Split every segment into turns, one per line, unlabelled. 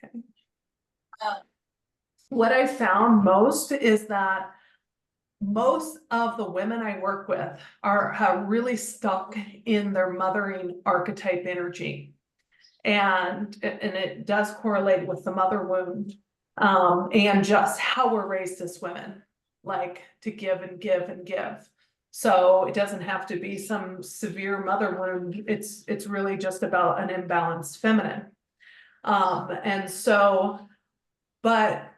Okay. What I found most is that most of the women I work with have really stuck in their mothering archetype energy. And it does correlate with the mother wound, and just how we're raised as women, like to give and give and give. So it doesn't have to be some severe mother wound. It's really just about an imbalanced feminine. And so, but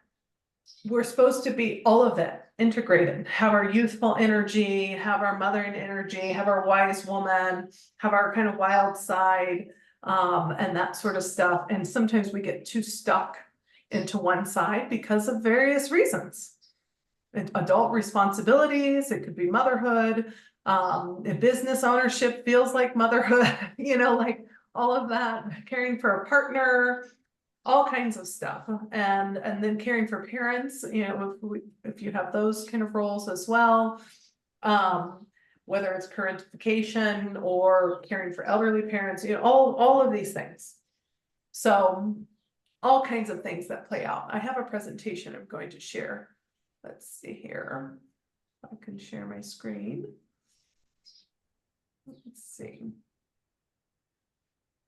we're supposed to be all of it integrated, have our youthful energy, have our mothering energy, have our wise woman, have our kind of wild side, and that sort of stuff. And sometimes we get too stuck into one side because of various reasons. Adult responsibilities, it could be motherhood, business ownership feels like motherhood, like all of that, caring for a partner, all kinds of stuff. And then caring for parents, if you have those kind of roles as well, whether it's parentification or caring for elderly parents, all of these things. So all kinds of things that play out. I have a presentation I'm going to share. Let's see here. I can share my screen. Let's see.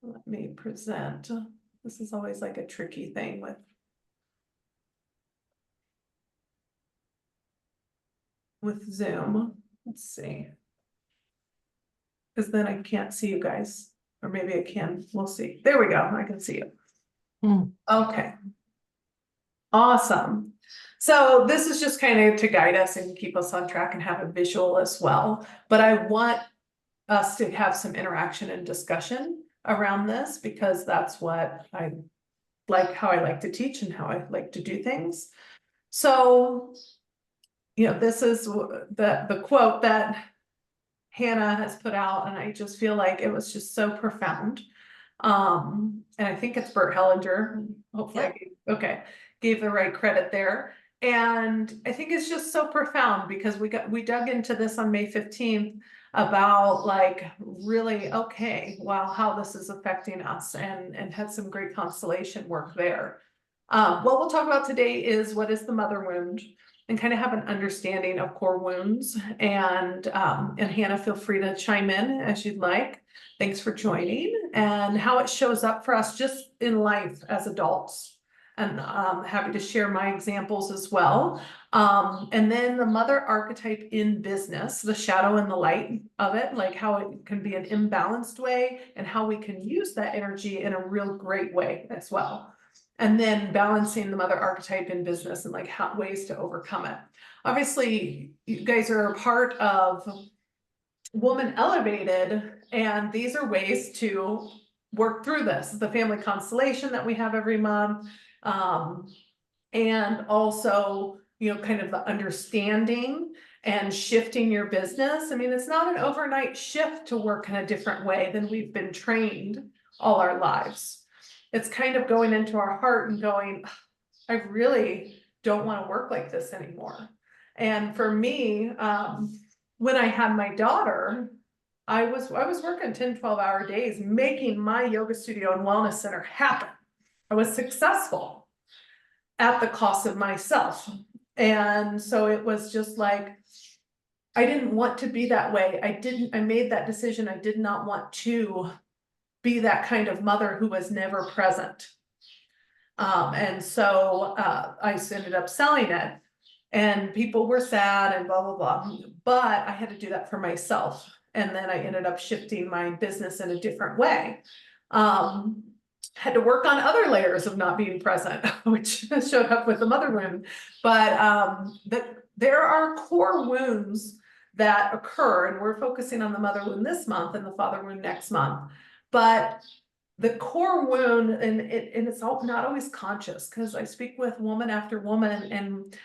Let me present. This is always like a tricky thing with Zoom. Let's see. Because then I can't see you guys, or maybe I can. We'll see. There we go. I can see you. Okay. Awesome. So this is just kind of to guide us and keep us on track and have a visual as well. But I want us to have some interaction and discussion around this, because that's what I like, how I like to teach and how I like to do things. So, this is the quote that Hannah has put out, and I just feel like it was just so profound. And I think it's Bert Hellinger. Hopefully, I gave the right credit there. And I think it's just so profound, because we dug into this on May 15th about like really, okay, wow, how this is affecting us, and had some great constellation work there. What we'll talk about today is what is the mother wound, and kind of have an understanding of core wounds. And Hannah, feel free to chime in as you'd like. Thanks for joining, and how it shows up for us just in life as adults. And happy to share my examples as well. And then the mother archetype in business, the shadow and the light of it, like how it can be an imbalanced way, and how we can use that energy in a real great way as well. And then balancing the mother archetype in business, and like ways to overcome it. Obviously, you guys are a part of Woman Elevated, and these are ways to work through this. The family constellation that we have every month, and also, kind of the understanding and shifting your business. I mean, it's not an overnight shift to work in a different way than we've been trained all our lives. It's kind of going into our heart and going, I really don't want to work like this anymore. And for me, when I had my daughter, I was working 10, 12-hour days, making my yoga studio and wellness center happen. I was successful at the cost of myself. And so it was just like, I didn't want to be that way. I made that decision. I did not want to be that kind of mother who was never present. And so I ended up selling it, and people were sad and blah, blah, blah. But I had to do that for myself. And then I ended up shifting my business in a different way. Had to work on other layers of not being present, which showed up with the mother wound. But there are core wounds that occur, and we're focusing on the mother wound this month and the father wound next month. But the core wound, and it's not always conscious, because I speak with woman after woman, and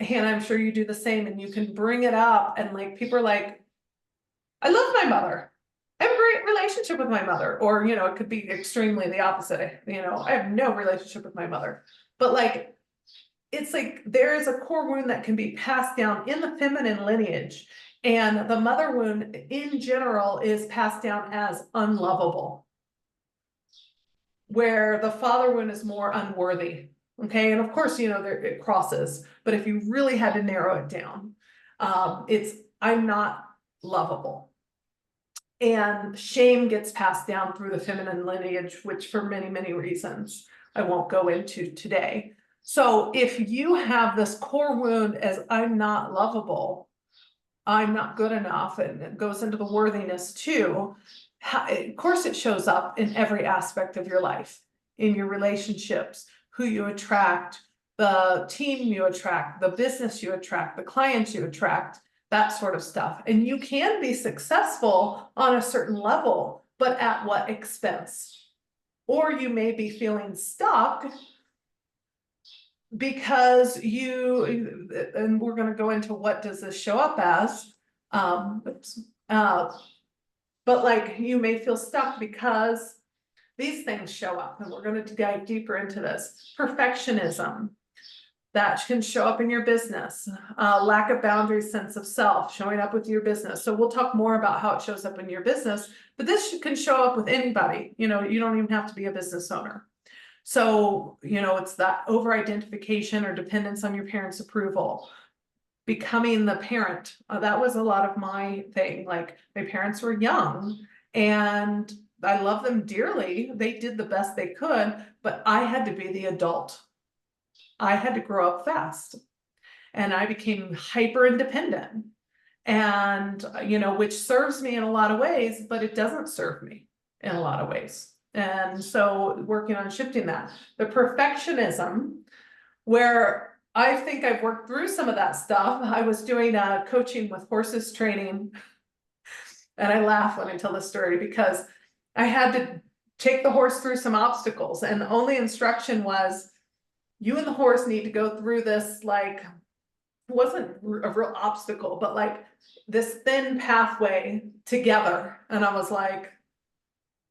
Hannah, I'm sure you do the same, and you can bring it up, and like people are like, I love my mother. I have a great relationship with my mother. Or, it could be extremely the opposite. I have no relationship with my mother. But like, it's like there is a core wound that can be passed down in the feminine lineage. And the mother wound in general is passed down as unlovable. where the father wound is more unworthy. Okay, and of course, you know, there it crosses, but if you really had to narrow it down, it's I'm not lovable. And shame gets passed down through the feminine lineage, which for many, many reasons I won't go into today. So if you have this core wound as I'm not lovable, I'm not good enough, and it goes into the worthiness too, of course it shows up in every aspect of your life, in your relationships, who you attract, the team you attract, the business you attract, the clients you attract, that sort of stuff. And you can be successful on a certain level, but at what expense? Or you may be feeling stuck because you, and we're going to go into what does this show up as, oops, but like you may feel stuck because these things show up, and we're going to dive deeper into this. Perfectionism, that can show up in your business. Lack of boundaries, sense of self, showing up with your business. So we'll talk more about how it shows up in your business, but this can show up with anybody. You know, you don't even have to be a business owner. So, you know, it's that over-identification or dependence on your parents' approval. Becoming the parent, that was a lot of my thing. Like, my parents were young and I love them dearly. They did the best they could, but I had to be the adult. I had to grow up fast, and I became hyper independent, and you know, which serves me in a lot of ways, but it doesn't serve me in a lot of ways. And so working on shifting that. The perfectionism, where I think I've worked through some of that stuff. I was doing coaching with horses training, and I laugh when I tell this story because I had to take the horse through some obstacles, and the only instruction was, you and the horse need to go through this, like, it wasn't a real obstacle, but like this thin pathway together. And I was like,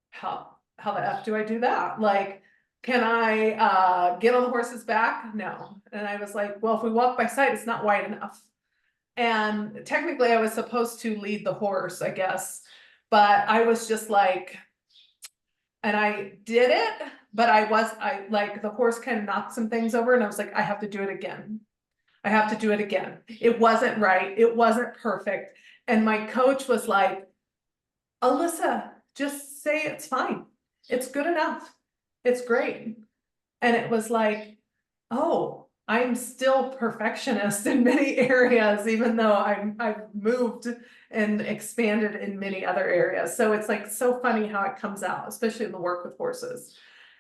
how the F do I do that? Like, can I get on the horse's back? No. And I was like, well, if we walk by sight, it's not wide enough. And technically I was supposed to lead the horse, I guess, but I was just like, and I did it, but I like, the horse kind of knocked some things over, and I was like, I have to do it again. I have to do it again. It wasn't right. It wasn't perfect. And my coach was like, Alyssa, just say it's fine. It's good enough. It's great. And it was like, oh, I'm still perfectionist in many areas, even though I've moved and expanded in many other areas. So it's like so funny how it comes out, especially in the work with horses.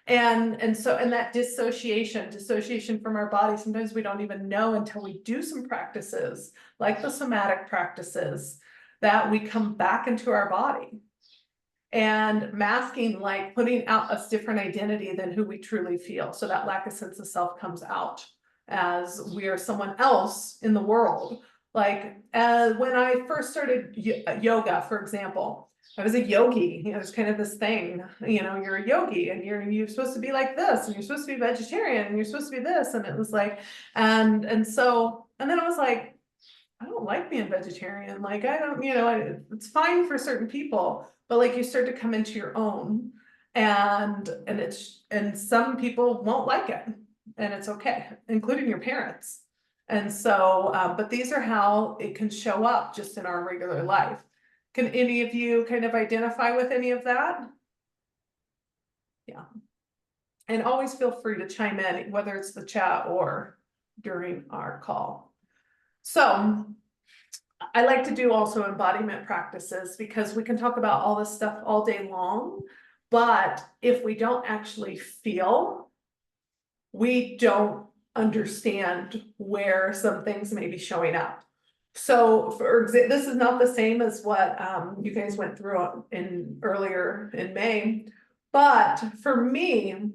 And that dissociation from our body, sometimes we don't even know until we do some practices, like the somatic practices, that we come back into our body. And masking, like putting out a different identity than who we truly feel. So that lack of sense of self comes out as we are someone else in the world. Like when I first started yoga, for example, I was a yogi. You know, it's kind of this thing, you know, you're a yogi and you're supposed to be like this, and you're supposed to be vegetarian, and you're supposed to be this. And it was like, and then I was like, I don't like being vegetarian. Like, I don't, you know, it's fine for certain people, but like you start to come into your own, and some people won't like it, and it's okay, including your parents. And so, but these are how it can show up just in our regular life. Can any of you kind of identify with any of that? Yeah. And always feel free to chime in, whether it's the chat or during our call. So I like to do also embodiment practices, because we can talk about all this stuff all day long, but if we don't actually feel, we don't understand where some things may be showing up. So for example, this is not the same as what you guys went through earlier in May, but for me,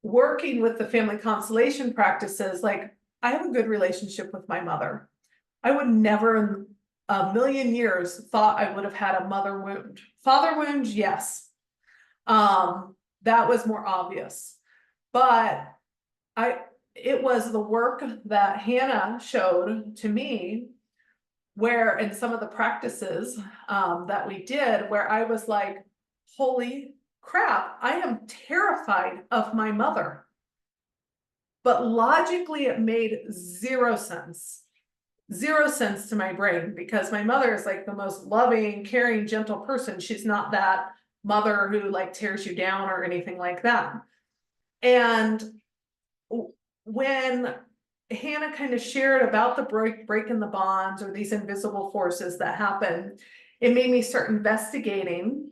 working with the family constellation practices, like, I have a good relationship with my mother. I would never in a million years thought I would have had a mother wound. Father wound, yes. That was more obvious. But it was the work that Hannah showed to me, where in some of the practices that we did, where I was like, holy crap, I am terrified of my mother. But logically, it made zero sense. Zero sense to my brain, because my mother is like the most loving, caring, gentle person. She's not that mother who like tears you down or anything like that. And when Hannah kind of shared about the break in the bonds, or these invisible forces that happen, it made me start investigating.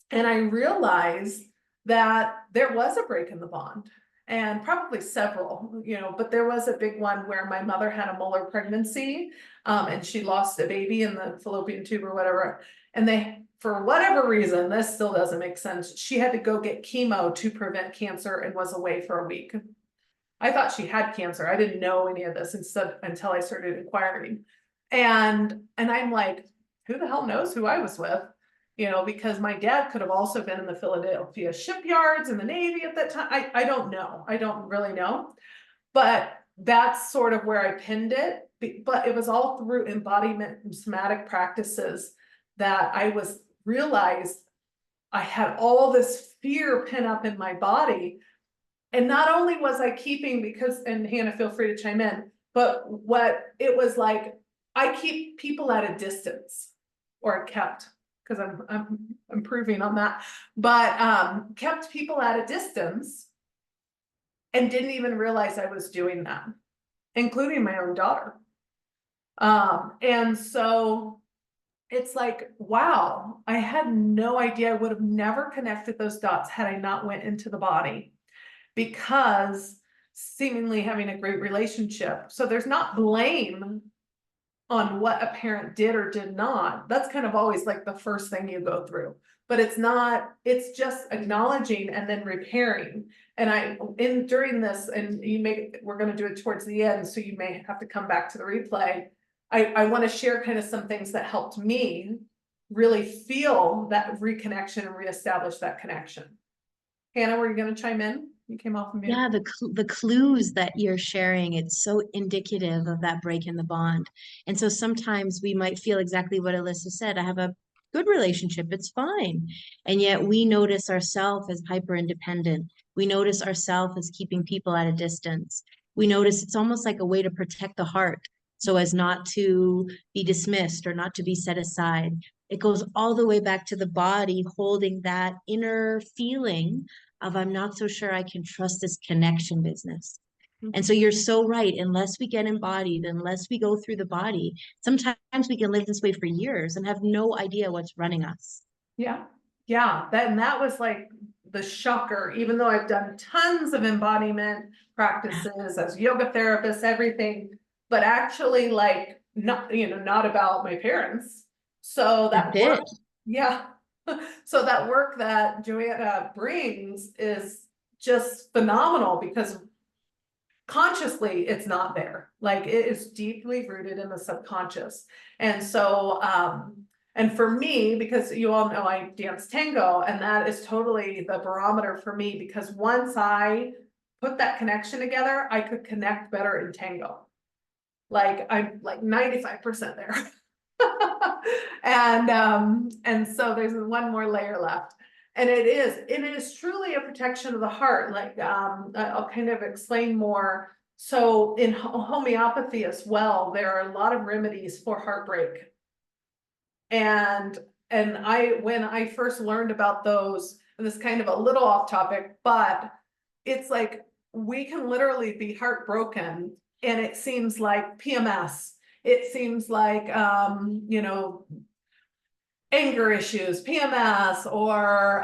And I realized that there was a break in the bond, and probably several, but there was a big one where my mother had a molar pregnancy, and she lost a baby in the fallopian tube or whatever. And they, for whatever reason, this still doesn't make sense, she had to go get chemo to prevent cancer and was away for a week. I thought she had cancer. I didn't know any of this until I started inquiring. And I'm like, who the hell knows who I was with? Because my dad could have also been in the Philadelphia shipyards in the Navy at that time. I don't know. I don't really know. But that's sort of where I pinned it. But it was all through embodiment and somatic practices that I realized I had all this fear pin up in my body. And not only was I keeping, and Hannah, feel free to chime in, but what it was like, I keep people at a distance, or kept, because I'm improving on that, but kept people at a distance and didn't even realize I was doing that, including my own daughter. And so it's like, wow, I had no idea. I would have never connected those dots had I not went into the body, because seemingly having a great relationship. So there's not blame on what a parent did or did not. That's kind of always like the first thing you go through, but it's not, it's just acknowledging and then repairing. And during this, and we're going to do it towards the end, so you may have to come back to the replay. I want to share kind of some things that helped me really feel that reconnection and reestablish that connection. Hannah, were you going to chime in? You came off of mute.
Yeah, the clues that you're sharing, it's so indicative of that break in the bond. And so sometimes we might feel exactly what Alyssa said. I have a good relationship, it's fine. And yet we notice ourselves as hyper independent. We notice ourselves as keeping people at a distance. We notice it's almost like a way to protect the heart so as not to be dismissed or not to be set aside. It goes all the way back to the body holding that inner feeling of I'm not so sure I can trust this connection business. And so you're so right. Unless we get embodied, unless we go through the body, sometimes we can live this way for years and have no idea what's running us.
Yeah. Yeah. That was like the shocker, even though I've done tons of embodiment practices as yoga therapist, everything, but actually like not about my parents. So that
That's
work,
it.
yeah. So that work that Joanna brings is just phenomenal, because consciously it's not there. Like, it is deeply rooted in the subconscious. And so and for me, because you all know I dance tango, and that is totally the barometer for me, because once I put that connection together, I could connect better in tango. Like, I'm like 95% there. And so there's one more layer left. And it is truly a protection of the heart. Like, I'll kind of explain more. So in homeopathy as well, there are a lot of remedies for heartbreak. And when I first learned about those, and this is kind of a little off topic, but it's like, we can literally be heartbroken, and it seems like PMS. It seems like anger issues, PMS, or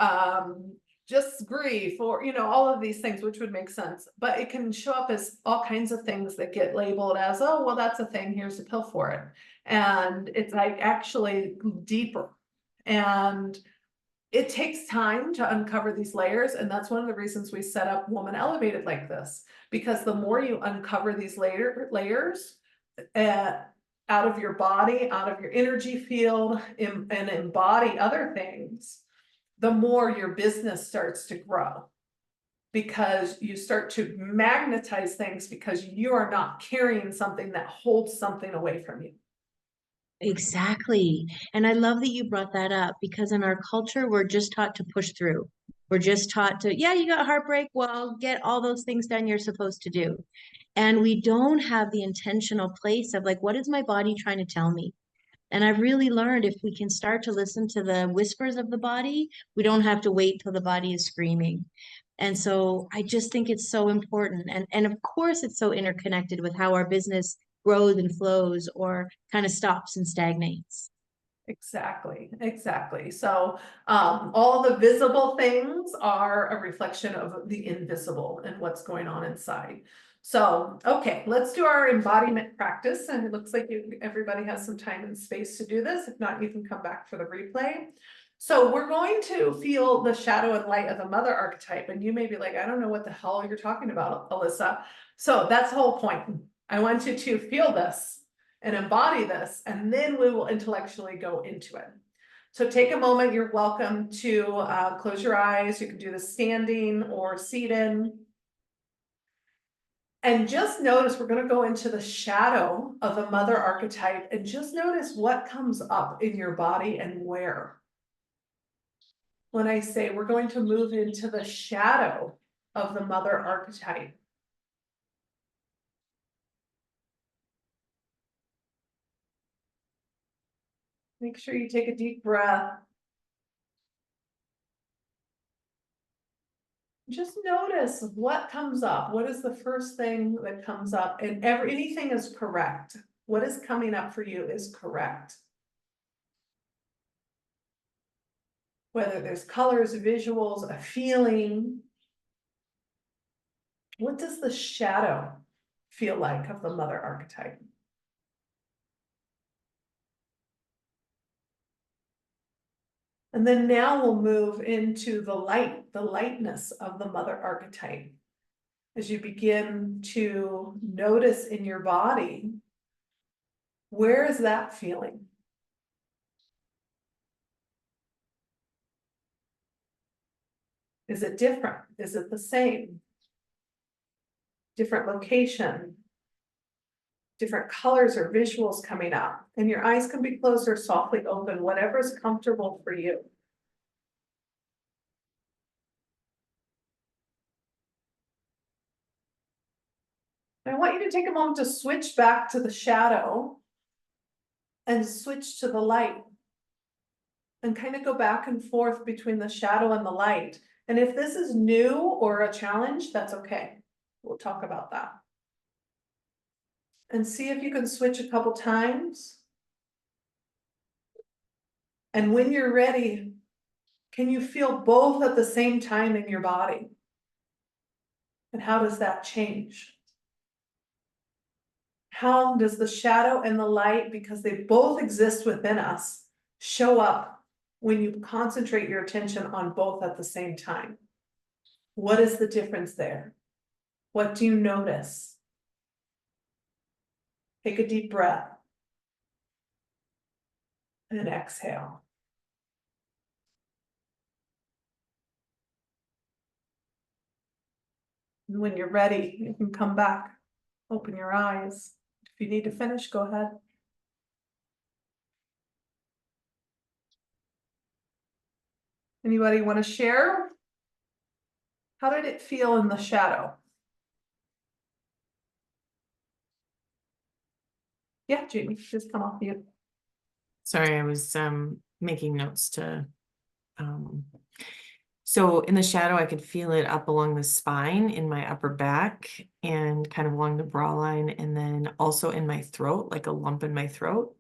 just grief, or all of these things, which would make sense. But it can show up as all kinds of things that get labeled as, oh, well, that's a thing, here's a pill for it. And it's like actually deeper. And it takes time to uncover these layers. And that's one of the reasons we set up Woman Elevated like this, because the more you uncover these layers, out of your body, out of your energy field, and embody other things, the more your business starts to grow, because you start to magnetize things, because you are not carrying something that holds something away from you.
Exactly. And I love that you brought that up because in our culture, we're just taught to push through. We're just taught to, yeah, you got heartbreak. Well, get all those things done you're supposed to do. And we don't have the intentional place of like, what is my body trying to tell me? And I've really learned if we can start to listen to the whispers of the body, we don't have to wait till the body is screaming. And so I just think it's so important. And of course, it's so interconnected with how our business grows and flows or kind of stops and stagnates.
Exactly, exactly. So all the visible things are a reflection of the invisible and what's going on inside. So, okay, let's do our embodiment practice. And it looks like everybody has some time and space to do this. If not, you can come back for the replay. So we're going to feel the shadow and light of the mother archetype. And you may be like, I don't know what the hell you're talking about, Alyssa. So that's the whole point. I want you to feel this and embody this, and then we will intellectually go into it. So take a moment. You're welcome to close your eyes. You can do this standing or seated. And just notice, we're going to go into the shadow of the mother archetype and just notice what comes up in your body and where. When I say we're going to move into the shadow of the mother archetype, make sure you take a deep breath. Just notice what comes up. What is the first thing that comes up? And anything is correct. What is coming up for you is correct. Whether there's colors, visuals, a feeling. What does the shadow feel like of the mother archetype? And then now we'll move into the light, the lightness of the mother archetype. As you begin to notice in your body, where is that feeling? Is it different? Is it the same? Different location, different colors or visuals coming up, and your eyes can be closed or softly open, whatever's comfortable for you. I want you to take a moment to switch back to the shadow and switch to the light and kind of go back and forth between the shadow and the light. And if this is new or a challenge, that's okay. We'll talk about that. And see if you can switch a couple times. And when you're ready, can you feel both at the same time in your body? And how does that change? How does the shadow and the light, because they both exist within us, show up when you concentrate your attention on both at the same time? What is the difference there? What do you notice? Take a deep breath and exhale. And when you're ready, you can come back, open your eyes. If you need to finish, go ahead. Anybody want to share? How did it feel in the shadow? Yeah, Jamie, just come off mute.
Sorry, I was making notes to so in the shadow I could feel it up along the spine in my upper back and kind of along the bra line, and then also in my throat, like a lump in my throat.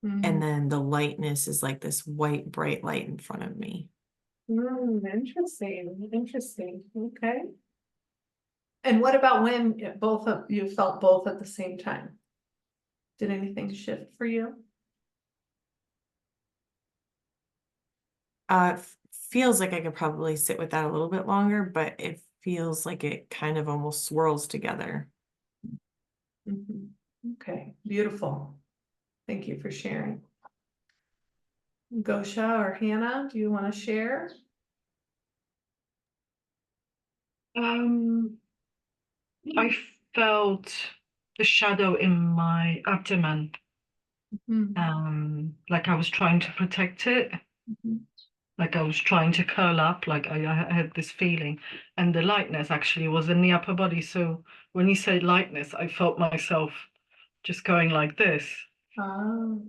And then the lightness is like this white bright light in front of me.
Interesting, interesting. Okay. And what about when both of you felt both at the same time? Did anything shift for you?
Feels like I could probably sit with that a little bit longer, but it feels like it kind of almost swirls together.
Okay, beautiful. Thank you for sharing. Gosha or Hannah, do you want to share?
I felt the shadow in my abdomen, like I was trying to protect it. like I was trying to curl up, like I had this feeling, and the lightness actually was in the upper body. So when you say lightness, I felt myself just going like this.
Oh.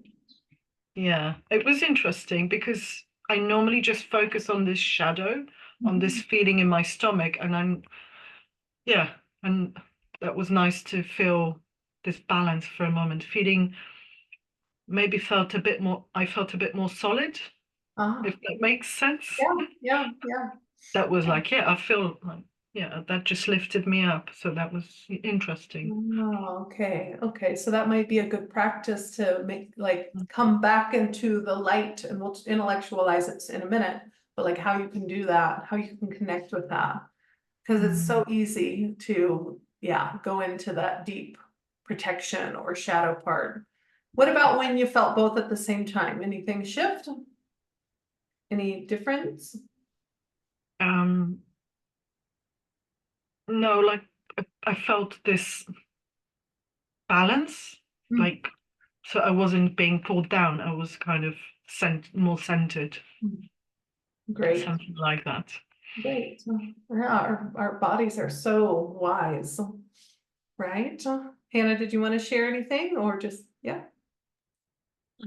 Yeah, it was interesting because I normally just focus on this shadow, on this feeling in my stomach, and yeah, and that was nice to feel this balance for a moment, feeling maybe felt a bit more, I felt a bit more solid,
Ah,
if that makes sense.
yeah.
That was like, yeah, I feel like, yeah, that just lifted me up. So that was interesting.
Oh, okay, so that might be a good practice to make, like, come back into the light, and we'll intellectualize it in a minute, but like how you can do that, how you can connect with that. Cause it's so easy to, yeah, go into that deep protection or shadow part. What about when you felt both at the same time? Anything shift? Any difference?
Um, no, like I felt this balance,
Mm.
like, so I wasn't being pulled down. I was kind of more centered,
Great,
something like that.
great. Yeah, our bodies are so wise, right? Hannah, did you want to share anything or just, yeah?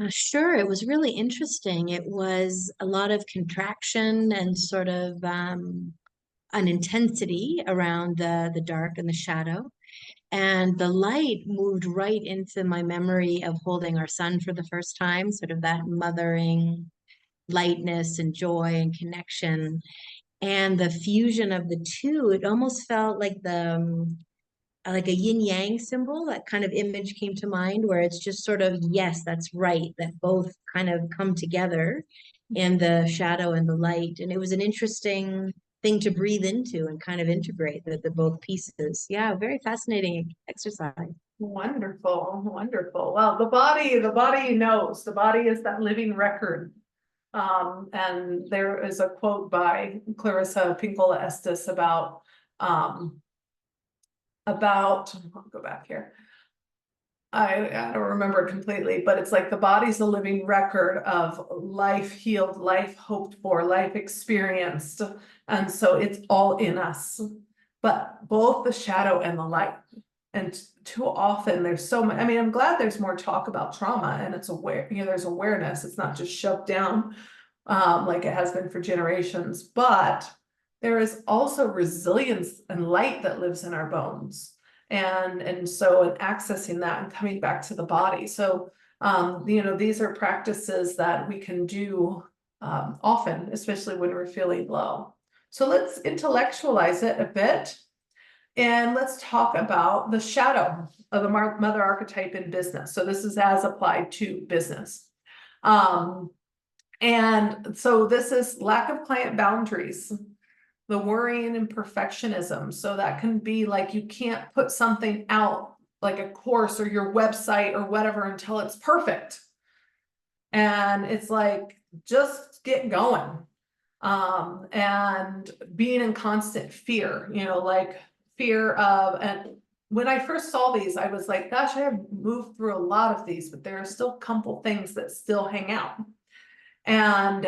Sure, it was really interesting. It was a lot of contraction and sort of an intensity around the dark and the shadow. And the light moved right into my memory of holding our son for the first time, sort of that mothering lightness and joy and connection. And the fusion of the two, it almost felt like a yin yang symbol. That kind of image came to mind where it's just sort of, yes, that's right, that both kind of come together in the shadow and the light. And it was an interesting thing to breathe into and kind of integrate the both pieces. Yeah, very fascinating exercise.
Wonderful, wonderful. Well, the body knows, the body is that living record. And there is a quote by Clarissa Pinkola Estes about, I'll go back here. I don't remember it completely, but it's like the body's a living record of life healed, life hoped for, life experienced. And so it's all in us, but both the shadow and the light. And too often there's so much, I mean, I'm glad there's more talk about trauma and it's aware, there's awareness. It's not just shoved down, like it has been for generations, but there is also resilience and light that lives in our bones. And so in accessing that and coming back to the body. So, these are practices that we can do often, especially when we're feeling low. So let's intellectualize it a bit. And let's talk about the shadow of the mother archetype in business. So this is as applied to business. And so this is lack of client boundaries, the worrying and perfectionism. So that can be like, you can't put something out like a course or your website or whatever until it's perfect. And it's like, just get going. And being in constant fear, like fear of, and when I first saw these, I was like, gosh, I have moved through a lot of these, but there are still a couple things that still hang out. And,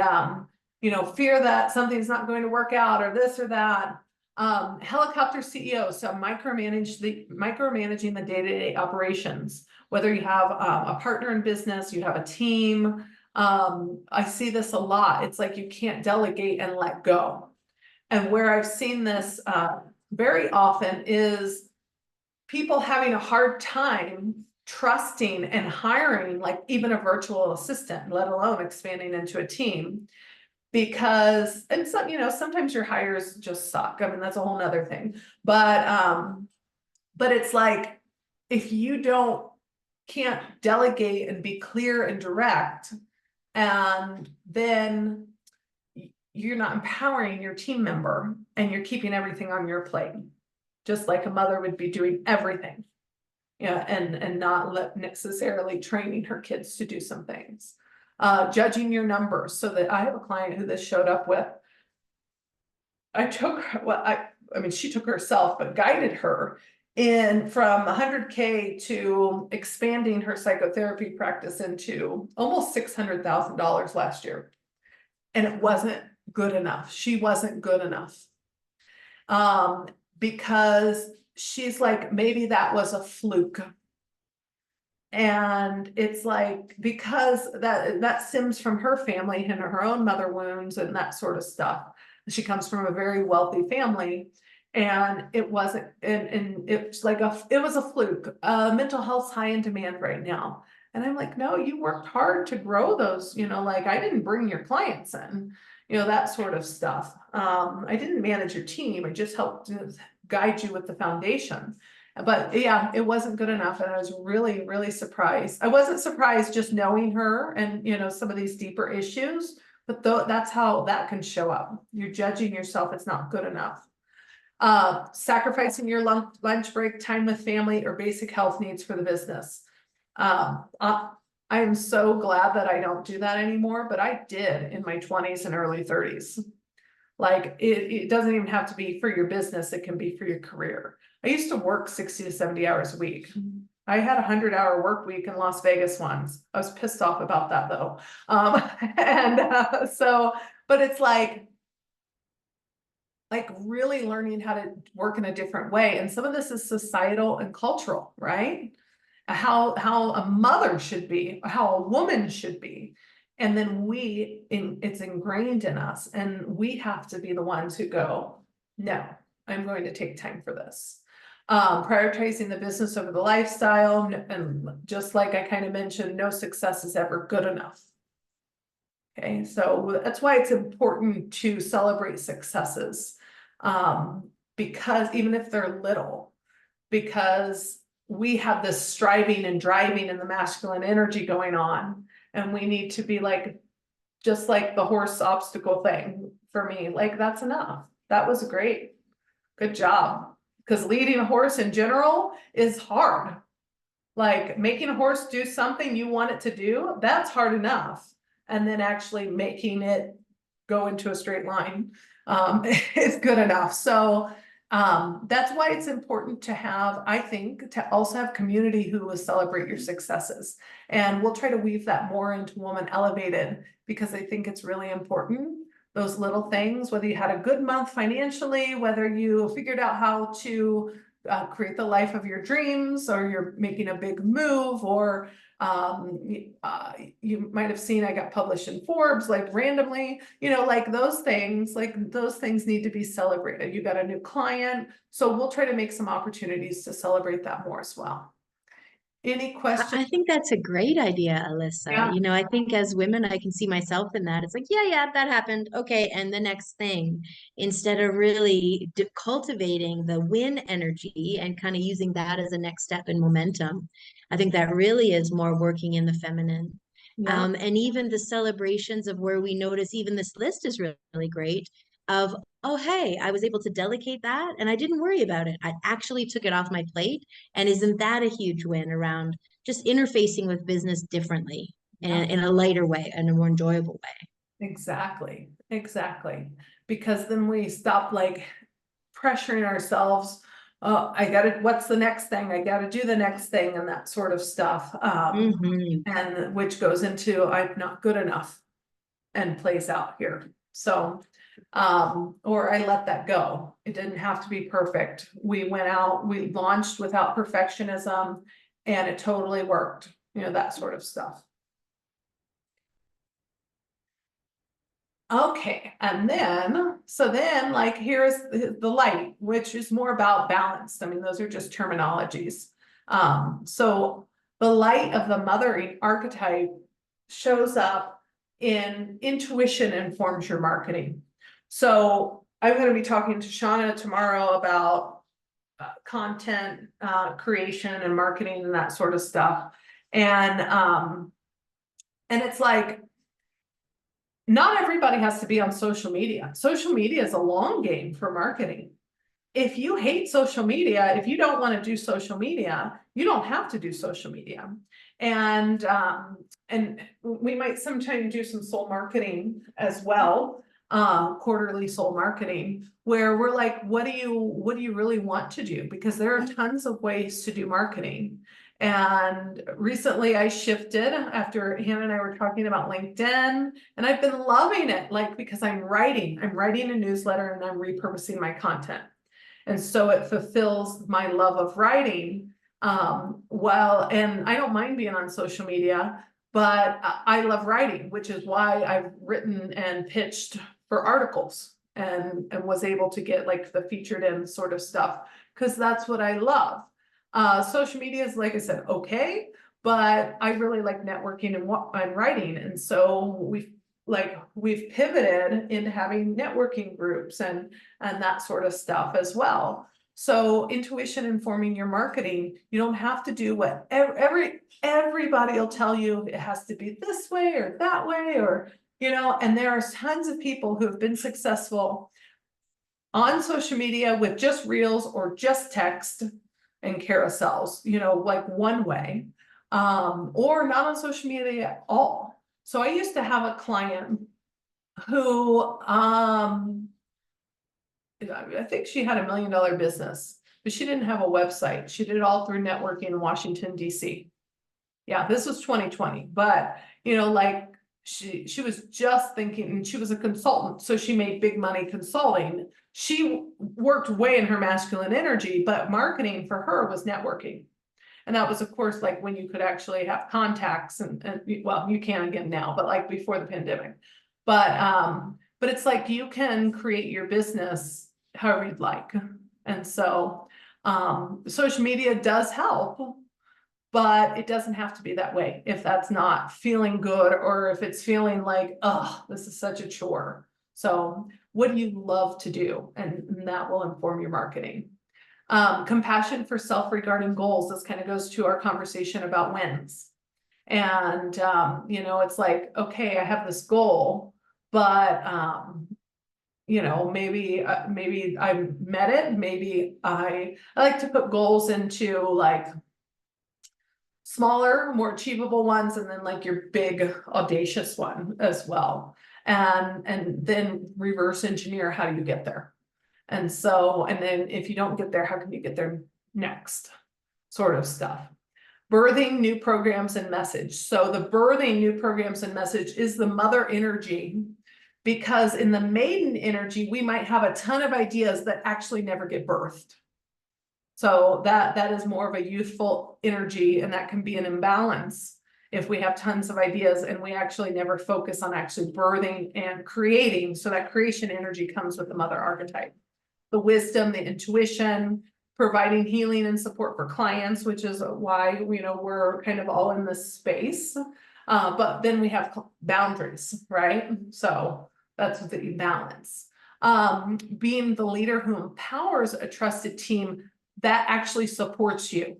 fear that something's not going to work out or this or that. Helicopter CEO, so micromanaging the day-to-day operations, whether you have a partner in business, you have a team. I see this a lot. It's like you can't delegate and let go. And where I've seen this very often is people having a hard time trusting and hiring, like even a virtual assistant, let alone expanding into a team. Because, and some, sometimes your hires just suck. I mean, that's a whole nother thing. But it's like, if you can't delegate and be clear and direct, and then you're not empowering your team member and you're keeping everything on your plate, just like a mother would be doing everything. And not necessarily training her kids to do some things. Judging your numbers, so that I have a client who this showed up with. I took her, well, I mean, she took herself, but guided her in from 100K to expanding her psychotherapy practice into almost $600,000 last year. and it wasn't good enough. She wasn't good enough. Because she's like, maybe that was a fluke. And it's like, because that stems from her family and her own mother wounds and that sort of stuff. She comes from a very wealthy family, and it wasn't, and it's like it was a fluke. Mental health's high in demand right now. And I'm like, no, you worked hard to grow those, like I didn't bring your clients in, that sort of stuff. I didn't manage your team. I just helped guide you with the foundation. But yeah, it wasn't good enough. And I was really, really surprised. I wasn't surprised just knowing her and, some of these deeper issues, but that's how that can show up. You're judging yourself. It's not good enough. Sacrificing your lunch break, time with family, or basic health needs for the business. I'm so glad that I don't do that anymore, but I did in my 20s and early 30s. Like it doesn't even have to be for your business. It can be for your career. I used to work 60 to 70 hours a week. I had 100-hour work week in Las Vegas once. I was pissed off about that though. But it's like really learning how to work in a different way. And some of this is societal and cultural, right? How a mother should be, how a woman should be. And then it's ingrained in us, and we have to be the ones who go, no, I'm going to take time for this. Prioritizing the business over the lifestyle. And just like I kind of mentioned, no success is ever good enough. Okay, so that's why it's important to celebrate successes. Because even if they're little, because we have this striving and driving and the masculine energy going on, and we need to be like, just like the horse obstacle thing for me, like that's enough. That was great. Good job. Because leading a horse in general is hard. Like making a horse do something you want it to do, that's hard enough. And then actually making it go into a straight line is good enough. So that's why it's important to have, I think, to also have community who will celebrate your successes. And we'll try to weave that more into Woman Elevated, because I think it's really important. Those little things, whether you had a good month financially, whether you figured out how to create the life of your dreams, or you're making a big move, or you might have seen I got published in Forbes, like randomly, like those things need to be celebrated. You got a new client. So we'll try to make some opportunities to celebrate that more as well. Any questions?
I think that's a great idea, Alyssa.
Yeah.
I think as women, I can see myself in that. It's like, yeah, that happened. Okay. And the next thing, instead of really cultivating the win energy and kind of using that as a next step in momentum, I think that really is more working in the feminine.
Yeah.
And even the celebrations of where we notice, even this list is really great of, oh, hey, I was able to delegate that and I didn't worry about it. I actually took it off my plate. And isn't that a huge win around just interfacing with business differently and in a lighter way and a more enjoyable way?
Exactly. Because then we stop like pressuring ourselves. Oh, what's the next thing? I gotta do the next thing, and that sort of stuff. And which goes into I'm not good enough and plays out here. So, or I let that go. It didn't have to be perfect. We went out, we launched without perfectionism, and it totally worked, that sort of stuff. Okay, and then, like, here's the light, which is more about balance. I mean, those are just terminologies. So the light of the Mother Archetype shows up in intuition informs your marketing. So I'm going to be talking to Shauna tomorrow about content creation and marketing and that sort of stuff. And it's like, not everybody has to be on social media. Social media is a long game for marketing. If you hate social media, if you don't want to do social media, you don't have to do social media. And we might sometimes do some soul marketing as well. quarterly soul marketing, where we're like, what do you really want to do? Because there are tons of ways to do marketing. And recently I shifted after Hannah and I were talking about LinkedIn, and I've been loving it, like, because I'm writing a newsletter and I'm repurposing my content. And so it fulfills my love of writing. And I don't mind being on social media, but I love writing, which is why I've written and pitched for articles and was able to get like the featured in sort of stuff, because that's what I love. Social media is, like I said, okay, but I really like networking and writing. And so we've pivoted into having networking groups and that sort of stuff as well. So intuition informing your marketing, you don't have to do what everybody will tell you. It has to be this way or that way, or, and there are tons of people who have been successful on social media with just reels or just text and carousels, like one way, or not on social media at all. So I used to have a client who, I think she had $1 million business, but she didn't have a website. She did it all through networking in Washington, DC. Yeah, this was 2020, but like she was just thinking, and she was a consultant, so she made big money consulting. She worked way in her masculine energy, but marketing for her was networking. And that was, of course, like when you could actually have contacts and well, you can again now, but like before the pandemic. But it's like you can create your business however you'd like. And so social media does help, but it doesn't have to be that way if that's not feeling good, or if it's feeling like, oh, this is such a chore. So what do you love to do? And that will inform your marketing. Compassion for self regarding goals. This kind of goes to our conversation about wins. And, it's like, okay, I have this goal, but, maybe I met it. Maybe I like to put goals into like smaller, more achievable ones, and then like your big audacious one as well. And then reverse engineer, how do you get there? And then if you don't get there, how can you get there next? Sort of stuff. Birthing new programs and message. So the birthing new programs and message is the mother energy, because in the maiden energy, we might have a ton of ideas that actually never get birthed. So that is more of a youthful energy, and that can be an imbalance if we have tons of ideas and we actually never focus on actually birthing and creating. So that creation energy comes with the mother archetype. The wisdom, the intuition, providing healing and support for clients, which is why we're kind of all in this space. But then we have boundaries, right? So that's the balance. Being the leader who empowers a trusted team that actually supports you.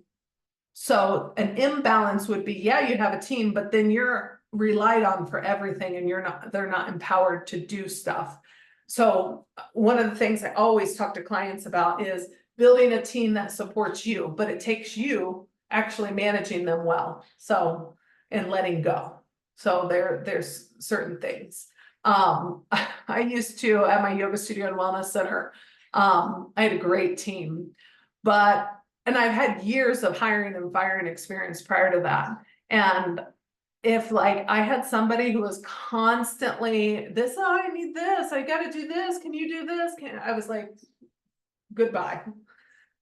So an imbalance would be, yeah, you have a team, but then you're relied on for everything, and they're not empowered to do stuff. So one of the things I always talk to clients about is building a team that supports you, but it takes you actually managing them well. So, and letting go. So there's certain things. I used to, at my yoga studio and wellness center, I had a great team, and I've had years of hiring and firing experience prior to that. And if like I had somebody who was constantly this, oh, I need this, I got to do this, can you do this? I was like, goodbye,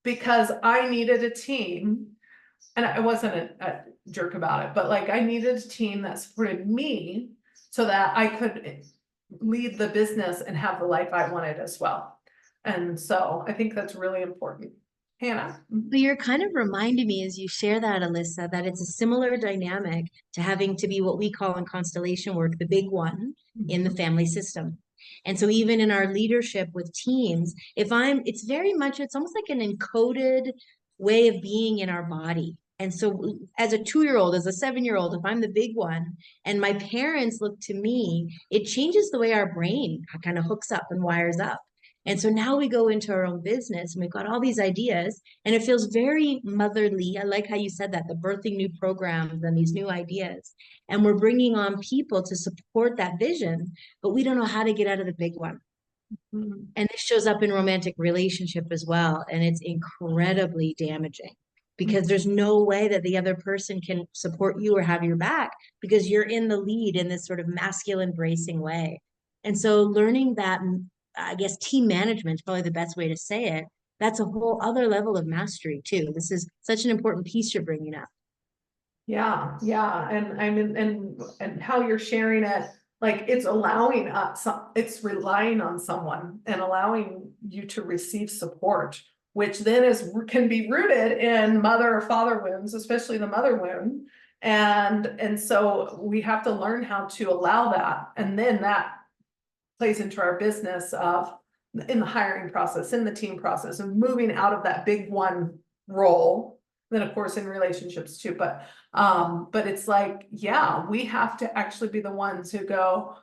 because I needed a team, and I wasn't a jerk about it, but like I needed a team that supported me so that I could lead the business and have the life I wanted as well. And so I think that's really important. Hannah.
But you're kind of reminding me as you share that, Alyssa, that it's a similar dynamic to having to be what we call in constellation work, the big one in the family system. And so even in our leadership with teams, it's very much, it's almost like an encoded way of being in our body. And so as a 2-year-old, as a 7-year-old, if I'm the big one and my parents look to me, it changes the way our brain kind of hooks up and wires up. And so now we go into our own business and we've got all these ideas and it feels very motherly. I like how you said that, the birthing new programs and these new ideas. And we're bringing on people to support that vision, but we don't know how to get out of the big one.
Mhm.
And this shows up in romantic relationship as well. And it's incredibly damaging because there's no way that the other person can support you or have your back because you're in the lead in this sort of masculine bracing way. And so learning that, I guess, team management is probably the best way to say it. That's a whole other level of mastery too. This is such an important piece you're bringing up.
Yeah, yeah, and I mean, and how you're sharing it, like it's allowing us, it's relying on someone and allowing you to receive support, which then can be rooted in mother or father wounds, especially the mother wound. And so we have to learn how to allow that, and then that plays into our business of in the hiring process, in the team process, and moving out of that big one role. Then of course in relationships too, but it's like, yeah, we have to actually be the ones who go,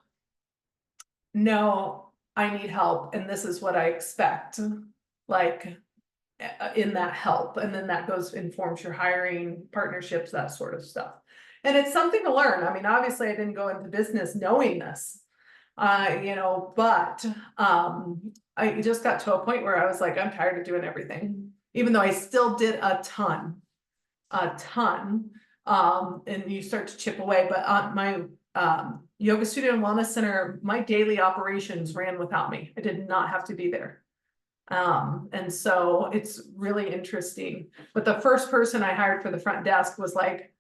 no, I need help and this is what I expect, like in that help. And then that informs your hiring, partnerships, that sort of stuff. And it's something to learn. I mean, obviously I didn't go into business knowing this, but I just got to a point where I was like, I'm tired of doing everything, even though I still did a ton. And you start to chip away, but on my yoga studio and wellness center, my daily operations ran without me. I did not have to be there. And so it's really interesting. But the first person I hired for the front desk was like,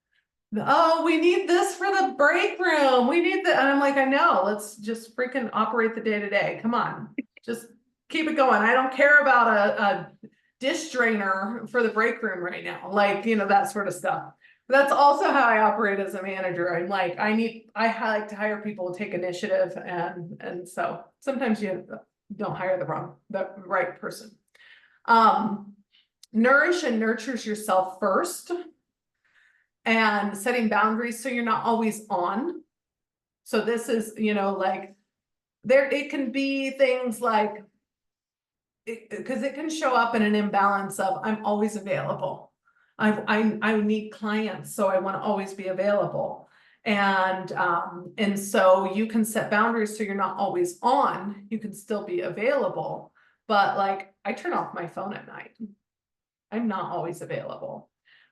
oh, we need this for the break room. We need that. And I'm like, I know, let's just freaking operate the day to day. Come on, just keep it going. I don't care about a dish drainer for the break room right now. Like, that sort of stuff. But that's also how I operate as a manager. I'm like, I like to hire people to take initiative. And so sometimes you don't hire the right person. Nourish and nurtures yourself first. And setting boundaries so you're not always on. So this is, like it can be things like, because it can show up in an imbalance of I'm always available. I need clients, so I want to always be available. And so you can set boundaries so you're not always on, you can still be available. But like I turn off my phone at night. I'm not always available.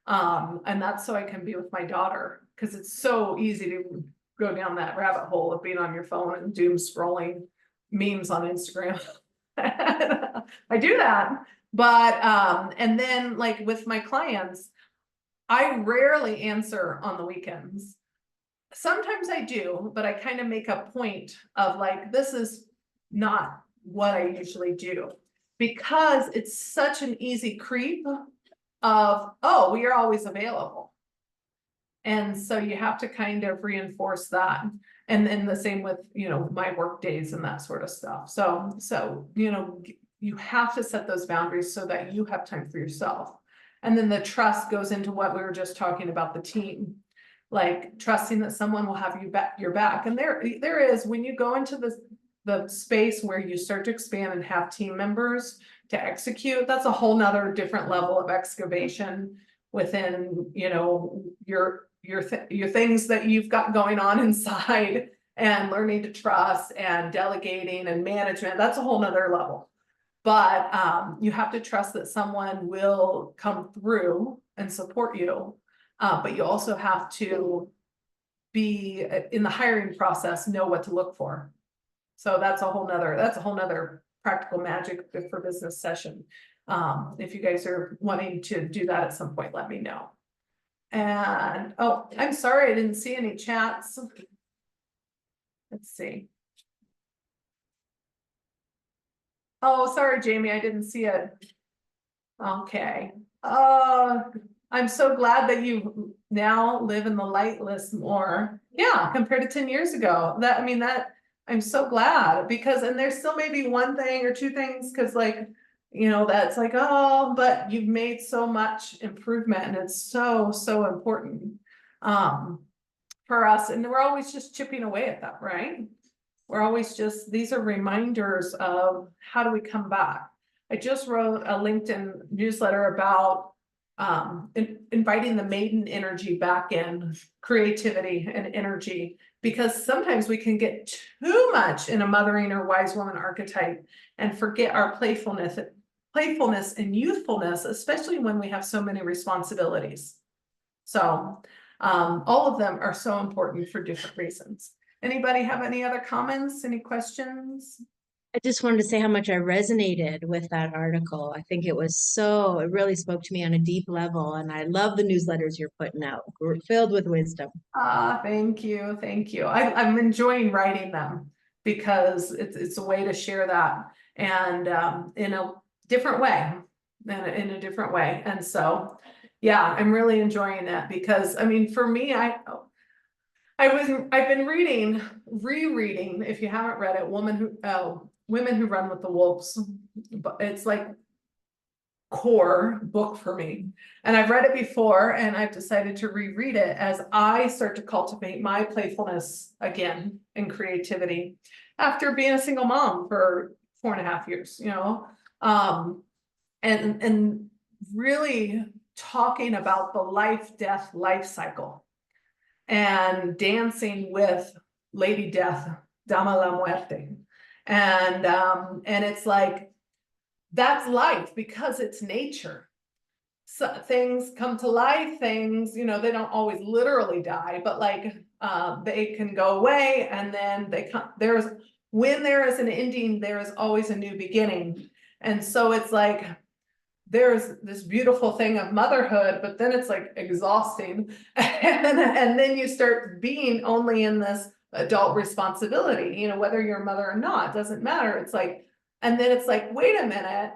And that's so I can be with my daughter, because it's so easy to go down that rabbit hole of being on your phone and doom scrolling memes on Instagram. I do that, but and then like with my clients, I rarely answer on the weekends. Sometimes I do, but I kind of make a point of like, this is not what I usually do, because it's such an easy creep of, oh, we are always available. And so you have to kind of reinforce that. And then the same with, my work days and that sort of stuff. So, you have to set those boundaries so that you have time for yourself. And then the trust goes into what we were just talking about, the team, like trusting that someone will have your back. And there is, when you go into the space where you start to expand and have team members to execute, that's a whole nother different level of excavation within, your things that you've got going on inside, and learning to trust and delegating and management. That's a whole nother level. But you have to trust that someone will come through and support you. But you also have to be in the hiring process, know what to look for. So that's a whole nother practical magic for business session. If you guys are wanting to do that at some point, let me know. And, oh, I'm sorry, I didn't see any chats. Let's see. Oh, sorry, Jamie, I didn't see it. Okay. I'm so glad that you now live in the light list more. Yeah, compared to 10 years ago. I'm so glad, because, and there's still maybe one thing or two things, because like, that's like, oh, but you've made so much improvement, and it's so, so important for us. And we're always just chipping away at that, right? We're always just, these are reminders of how do we come back? I just wrote a LinkedIn newsletter about inviting the maiden energy back in, creativity and energy, because sometimes we can get too much in a mothering or wise woman archetype and forget our playfulness and youthfulness, especially when we have so many responsibilities. So all of them are so important for different reasons. Anybody have any other comments, any questions?
I just wanted to say how much I resonated with that article. I think it really spoke to me on a deep level, and I love the newsletters you're putting out. We're filled with wisdom.
Thank you, thank you. I'm enjoying writing them because it's a way to share that, and in a different way, in a different way. And so, yeah, I'm really enjoying that because, I mean, for me, I've been rereading, if you haven't read it, Women Who Run with the Wolves. But it's like core book for me. And I've read it before, and I've decided to reread it as I start to cultivate my playfulness again and creativity after being a single mom for 4.5 years, and really talking about the life-death life cycle and dancing with Lady Death, Dama la Muerte. And it's like, that's life because it's nature. So things come to life, things, they don't always literally die, but like they can go away, and then they come. When there is an ending, there is always a new beginning. And so it's like there's this beautiful thing of motherhood, but then it's like exhausting. And then you start being only in this adult responsibility, whether you're a mother or not, doesn't matter. It's like, and then it's like, wait a minute,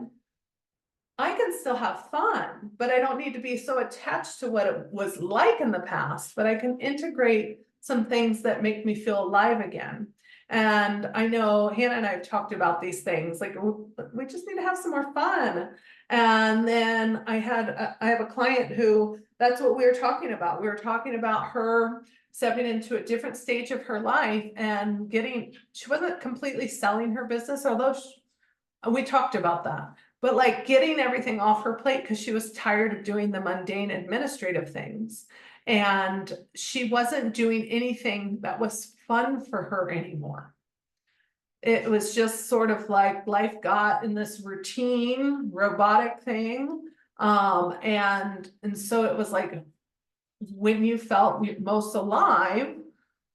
I can still have fun, but I don't need to be so attached to what it was like in the past, but I can integrate some things that make me feel alive again. And I know Hannah and I have talked about these things, like we just need to have some more fun. And then I have a client who, that's what we were talking about. We were talking about her stepping into a different stage of her life and she wasn't completely selling her business, although we talked about that, but like getting everything off her plate because she was tired of doing the mundane administrative things. And she wasn't doing anything that was fun for her anymore. It was just sort of like life got in this routine, robotic thing. And so it was like, when you felt most alive,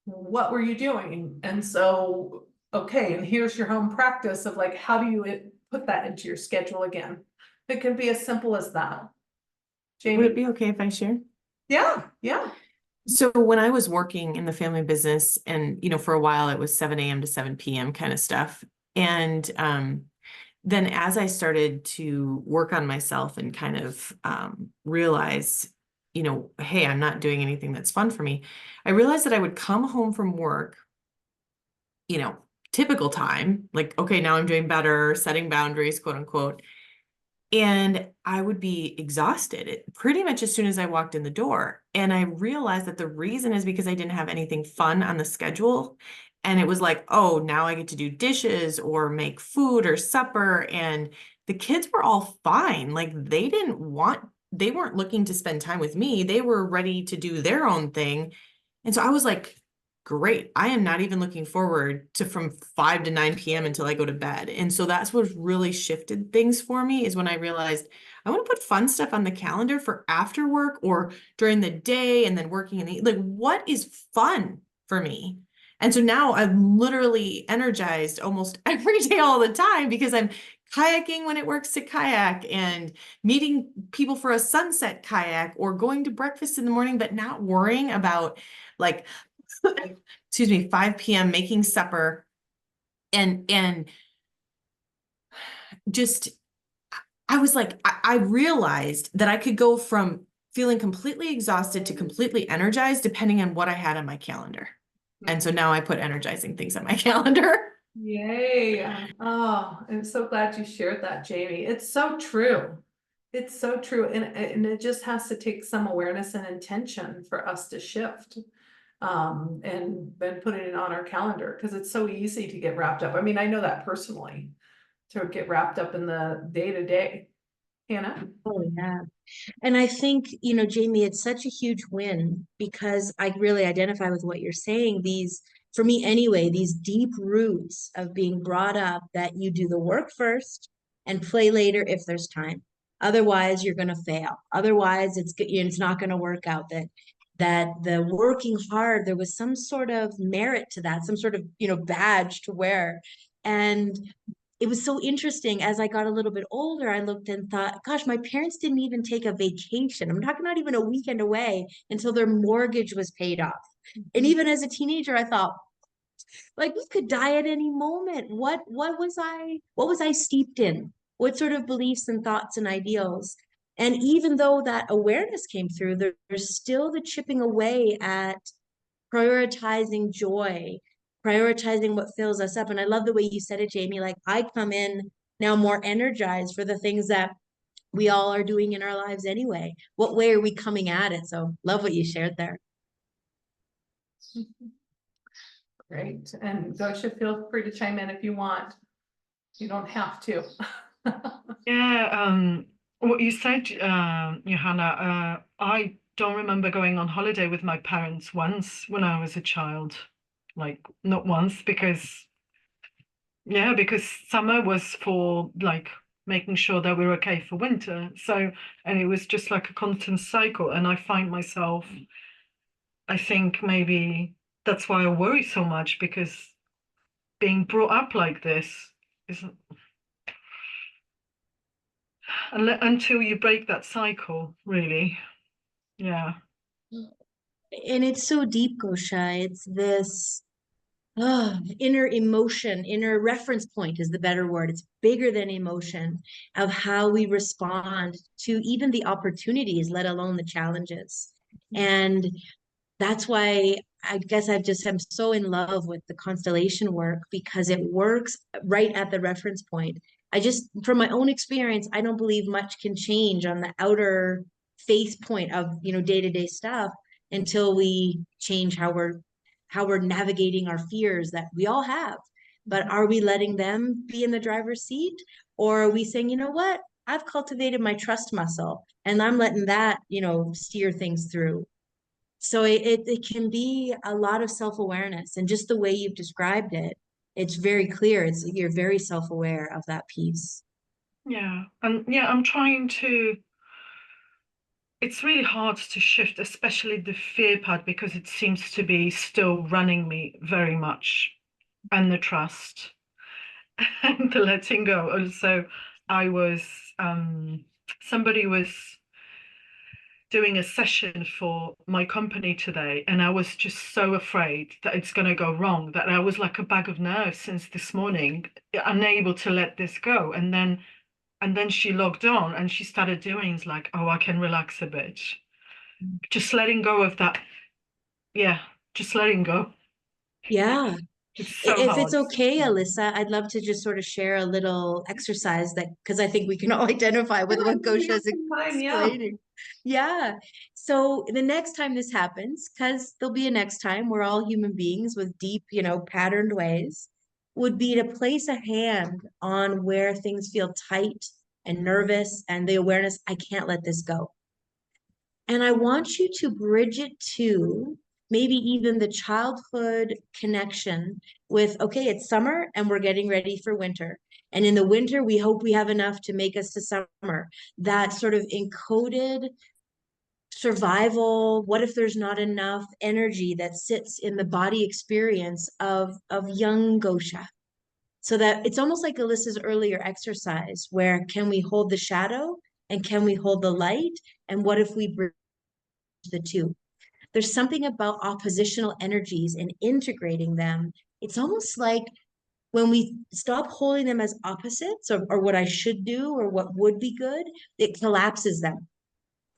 what were you doing? And so, okay, and here's your home practice of like, how do you put that into your schedule again? It can be as simple as that. Jamie?
Would it be okay if I share?
Yeah.
So when I was working in the family business, and for a while it was 7 a.m. to 7 p.m. kind of stuff. And then as I started to work on myself and kind of realize, hey, I'm not doing anything that's fun for me, I realized that I would come home from work, typical time, like, okay, now I'm doing better, setting boundaries, quote unquote. And I would be exhausted pretty much as soon as I walked in the door. And I realized that the reason is because I didn't have anything fun on the schedule. And it was like, oh, now I get to do dishes or make food or supper. And the kids were all fine. Like they weren't looking to spend time with me. They were ready to do their own thing. And so I was like, great. I am not even looking forward to from 5 to 9 p.m. until I go to bed. And so that's what really shifted things for me, is when I realized I want to put fun stuff on the calendar for after work or during the day, and then working in the, like, what is fun for me? And so now I'm literally energized almost every day, all the time, because I'm kayaking when it works to kayak, and meeting people for a sunset kayak, or going to breakfast in the morning, but not worrying about like, excuse me, 5 p.m. making supper, and just, I was like, I realized that I could go from feeling completely exhausted to completely energized depending on what I had on my calendar. And so now I put energizing things on my calendar.
Yay. Oh, I'm so glad you shared that, Jamie. It's so true. It's so true. And it just has to take some awareness and intention for us to shift. and been putting it on our calendar, because it's so easy to get wrapped up. I mean, I know that personally, to get wrapped up in the day-to-day. Hannah?
Oh, yeah. And I think, you know, Jamie, it's such a huge win because I really identify with what you're saying. These, for me anyway, these deep roots of being brought up that you do the work first and play later if there's time. Otherwise, you're going to fail. Otherwise, it's not going to work out. That the working hard, there was some sort of merit to that, some sort of, you know, badge to wear. And it was so interesting as I got a little bit older. I looked and thought, gosh, my parents didn't even take a vacation. I'm talking not even a weekend away until their mortgage was paid off. And even as a teenager, I thought, like, we could die at any moment. What was I steeped in? What sort of beliefs and thoughts and ideals? And even though that awareness came through, there's still the chipping away at prioritizing joy, prioritizing what fills us up. And I love the way you said it, Jamie. Like, I come in now more energized for the things that we all are doing in our lives anyway. What way are we coming at it? So love what you shared there.
Great, and Gosha, feel free to chime in if you want. You don't have to.
Yeah, what you said, Johanna, I don't remember going on holiday with my parents once when I was a child. Like, not once, because summer was for like making sure that we were okay for winter. So, and it was just like a constant cycle. And I find myself, I think maybe that's why I worry so much, because being brought up like this isn't until you break that cycle, really. Yeah.
And it's so deep, Gosha. It's this inner emotion, inner reference point is the better word. It's bigger than emotion of how we respond to even the opportunities, let alone the challenges. And that's why I guess I'm so in love with the constellation work because it works right at the reference point. From my own experience, I don't believe much can change on the outer face point of, you know, day-to-day stuff until we change how we're navigating our fears that we all have. But are we letting them be in the driver's seat? Or are we saying, you know what? I've cultivated my trust muscle and I'm letting that, you know, steer things through. So it can be a lot of self-awareness, and just the way you've described it, it's very clear. You're very self-aware of that piece.
Yeah. And yeah, I'm trying to, it's really hard to shift, especially the fear part, because it seems to be still running me very much, and the trust and the letting go. Also, I was, somebody was doing a session for my company today, and I was just so afraid that it's going to go wrong, that I was like a bag of nerves since this morning, unable to let this go. And then she logged on and she started doing, it's like, oh, I can relax a bit. Just letting go of that. Yeah, just letting go.
Yeah.
It's so
If it's
hard.
okay, Alyssa, I'd love to just sort of share a little exercise that, because I think we can all identify with what Gosha is
Fine, yeah.
explaining. Yeah. So the next time this happens, because there'll be a next time, we're all human beings with deep, you know, patterned ways, would be to place a hand on where things feel tight and nervous and the awareness, I can't let this go. And I want you to bridge it to maybe even the childhood connection with, okay, it's summer and we're getting ready for winter. And in the winter, we hope we have enough to make us to summer. That sort of encoded survival, what if there's not enough energy that sits in the body experience of young Gosha. So that it's almost like Alyssa's earlier exercise, where can we hold the shadow and can we hold the light? And what if we bridge the two? There's something about oppositional energies and integrating them. It's almost like when we stop holding them as opposites or what I should do or what would be good, it collapses them.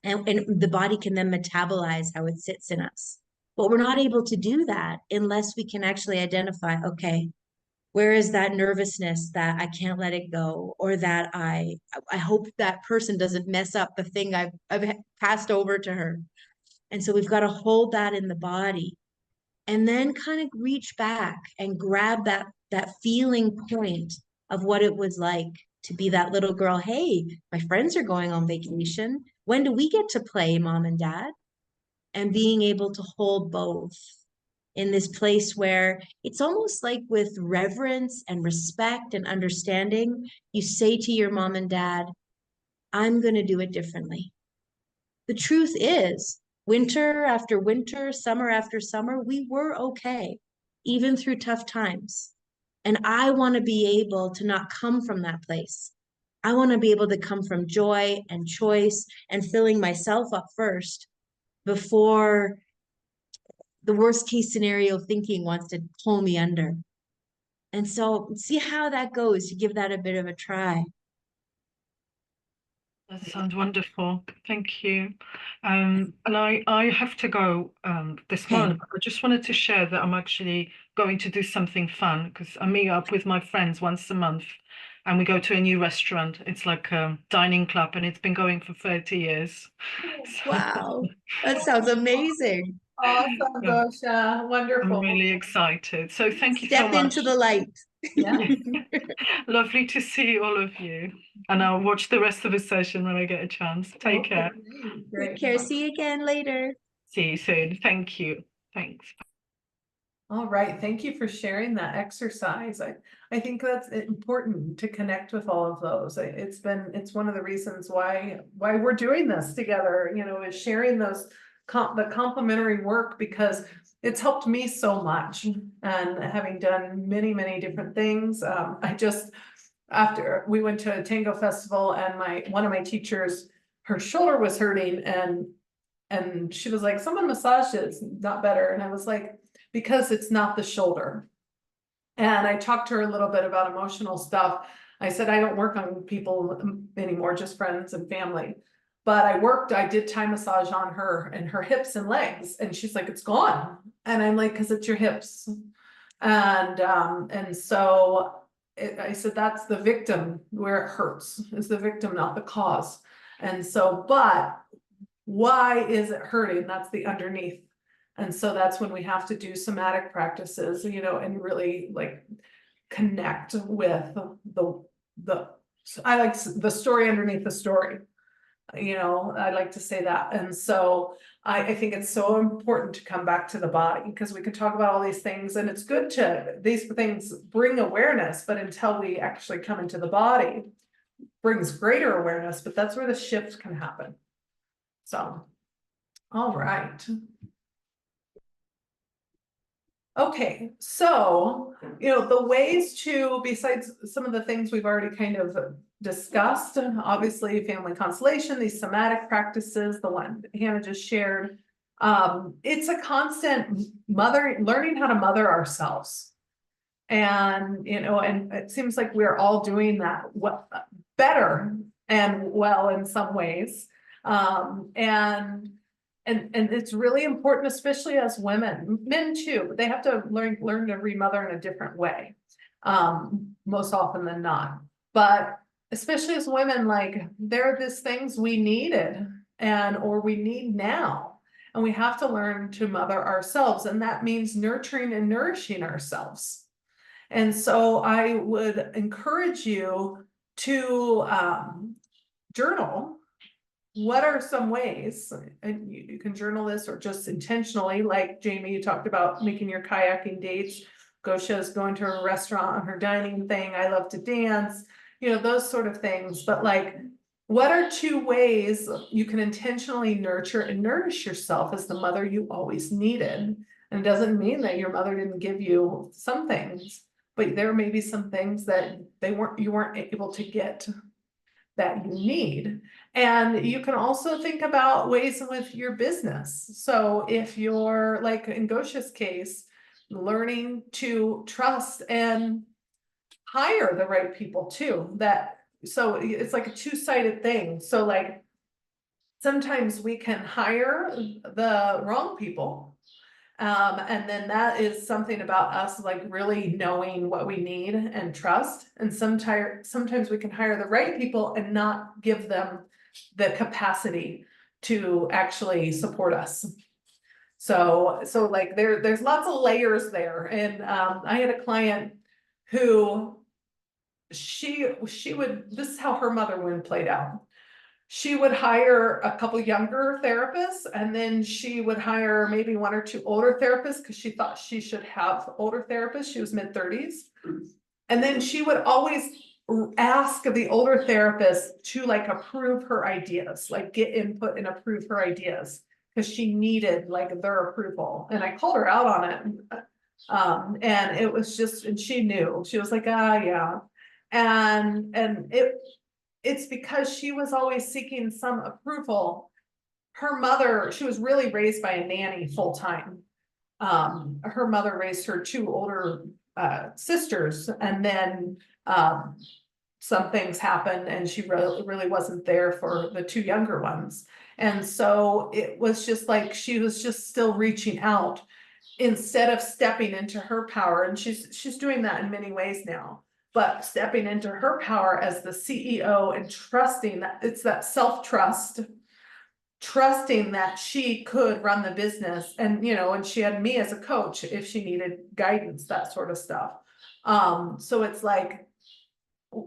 And the body can then metabolize how it sits in us. But we're not able to do that unless we can actually identify, okay, where is that nervousness that I can't let it go, or that I hope that person doesn't mess up the thing I've passed over to her. And so we've got to hold that in the body. and then kind of reach back and grab that feeling point of what it was like to be that little girl. Hey, my friends are going on vacation. When do we get to play, mom and dad? And being able to hold both in this place where it's almost like with reverence and respect and understanding, you say to your mom and dad, I'm going to do it differently. The truth is, winter after winter, summer after summer, we were okay, even through tough times. And I want to be able to not come from that place. I want to be able to come from joy and choice and filling myself up first before the worst case scenario thinking wants to pull me under. And so see how that goes. You give that a bit of a try.
That sounds wonderful. Thank you. And I have to go this
Okay.
morning. I just wanted to share that I'm actually going to do something fun because I meet up with my friends once a month and we go to a new restaurant. It's like a dining club and it's been going for 30 years. So,
Wow, that sounds amazing.
Awesome,
yeah,
Gosha,
I'm
wonderful.
really excited. So thank you so
Step
much.
into the light.
Yeah.
Lovely to see all of you. And I'll watch the rest of the session when I get a chance. Take care.
Great,
Take
great.
care. See you again later.
See you soon. Thank you. Thanks.
All right, thank you for sharing that exercise. I think that's important to connect with all of those. It's one of the reasons why we're doing this together, you know, is sharing those the complementary work, because it's helped me so much. And having done many, many different things, after we went to a tango festival and one of my teachers, her shoulder was hurting, and she was like, someone massaged it, it's not better. And I was like, because it's not the shoulder. And I talked to her a little bit about emotional stuff. I said, I don't work on people anymore, just friends and family. But I did Thai massage on her and her hips and legs. And she's like, it's gone. And I'm like, because it's your hips. And so I said, that's the victim where it hurts, is the victim, not the cause. And so, but why is it hurting? That's the underneath. And so that's when we have to do somatic practices, you know, and really like connect with I like the story underneath the story. You know, I like to say that. And so I think it's so important to come back to the body, because we can talk about all these things and it's good these things bring awareness, but until we actually come into the body, brings greater awareness, but that's where the shift can happen. So, all right. Okay, so, you know, the ways to, besides some of the things we've already kind of discussed, obviously family constellation, these somatic practices, the one Hannah just shared, it's a constant learning how to mother ourselves. And, you know, and it seems like we're all doing that better and well in some ways. And it's really important, especially as women, men too, but they have to learn to remother in a different way, most often than not. But especially as women, like there are these things we needed or we need now, and we have to learn to mother ourselves, and that means nurturing and nourishing ourselves. And so I would encourage you to journal. What are some ways, and you can journal this or just intentionally, like Jamie, you talked about making your kayaking dates. Gosha's going to a restaurant on her dining thing. I love to dance, you know, those sort of things. But like, what are 2 ways you can intentionally nurture and nourish yourself as the mother you always needed? And it doesn't mean that your mother didn't give you some things, but there may be some things that you weren't able to get that you need. And you can also think about ways with your business. So if you're like in Gosha's case, learning to trust and hire the right people too, so it's like a 2-sided thing. So like sometimes we can hire the wrong people. And then that is something about us, like really knowing what we need and trust. And sometimes we can hire the right people and not give them the capacity to actually support us. So like there's lots of layers there. And I had a client who she would, this is how her mother wound played out. She would hire a couple younger therapists, and then she would hire maybe one or two older therapists because she thought she should have older therapists. She was mid-30s. And then she would always ask the older therapist to like approve her ideas, like get input and approve her ideas, because she needed like their approval. And I called her out on it. And it was just, and she knew, she was like, yeah. And it's because she was always seeking some approval. Her mother, she was really raised by a nanny full time. Her mother raised her two older sisters, and then some things happened and she really wasn't there for the two younger ones. And so it was just like she was just still reaching out instead of stepping into her power. And she's doing that in many ways now, but stepping into her power as the CEO and trusting that it's that self-trust, trusting that she could run the business. And, you know, and she had me as a coach if she needed guidance, that sort of stuff. So it's like,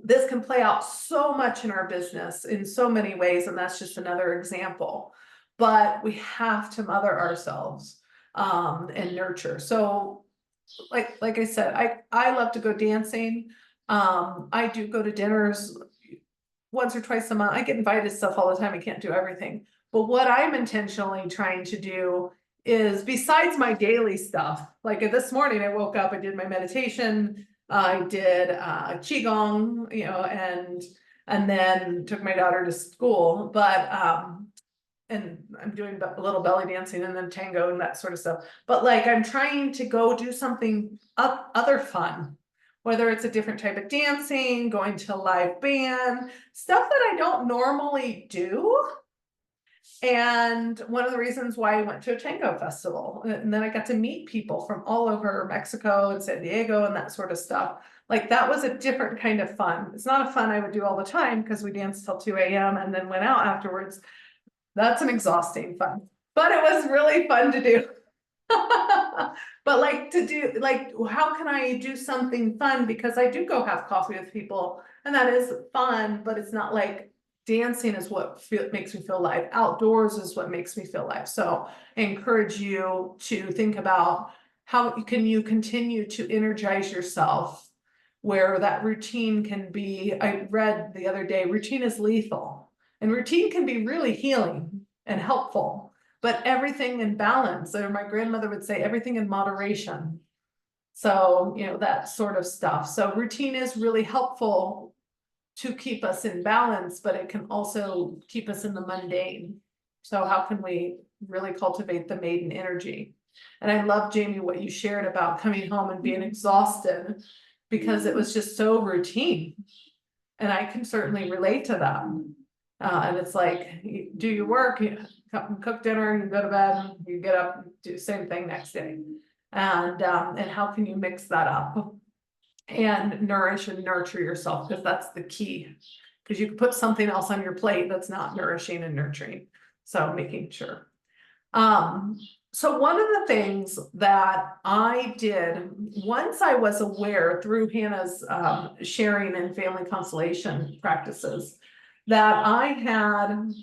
this can play out so much in our business in so many ways. And that's just another example, but we have to mother ourselves, and nurture. So like I said, I love to go dancing. I do go to dinners once or twice a month. I get invited to stuff all the time. I can't do everything. But what I'm intentionally trying to do is, besides my daily stuff, like this morning I woke up, I did my meditation, I did qigong, you know, and then took my daughter to school. But and I'm doing a little belly dancing and then tango and that sort of stuff. But like I'm trying to go do something other fun, whether it's a different type of dancing, going to a live band, stuff that I don't normally do. And one of the reasons why I went to a tango festival, and then I got to meet people from all over Mexico and San Diego and that sort of stuff. Like that was a different kind of fun. It's not a fun I would do all the time because we danced till 2 a.m. and then went out afterwards. That's an exhausting fun, but it was really fun to do. But like to do, like, how can I do something fun? Because I do go have coffee with people and that is fun, but it's not like dancing is what makes me feel alive. Outdoors is what makes me feel alive. So I encourage you to think about how can you continue to energize yourself where that routine can be. I read the other day, routine is lethal, and routine can be really healing and helpful, but everything in balance, or my grandmother would say, everything in moderation. So, you know, that sort of stuff. So routine is really helpful to keep us in balance, but it can also keep us in the mundane. So how can we really cultivate the maiden energy? And I love, Jamie, what you shared about coming home and being exhausted because it was just so routine. And I can certainly relate to that. And it's like, you do your work, you cook dinner, you go to bed, you get up, do the same thing next day. And how can you mix that up and nourish and nurture yourself? Because that's the key. Because you can put something else on your plate that's not nourishing and nurturing. So making sure. So one of the things that I did once I was aware through Hannah's sharing and family constellation practices, that I had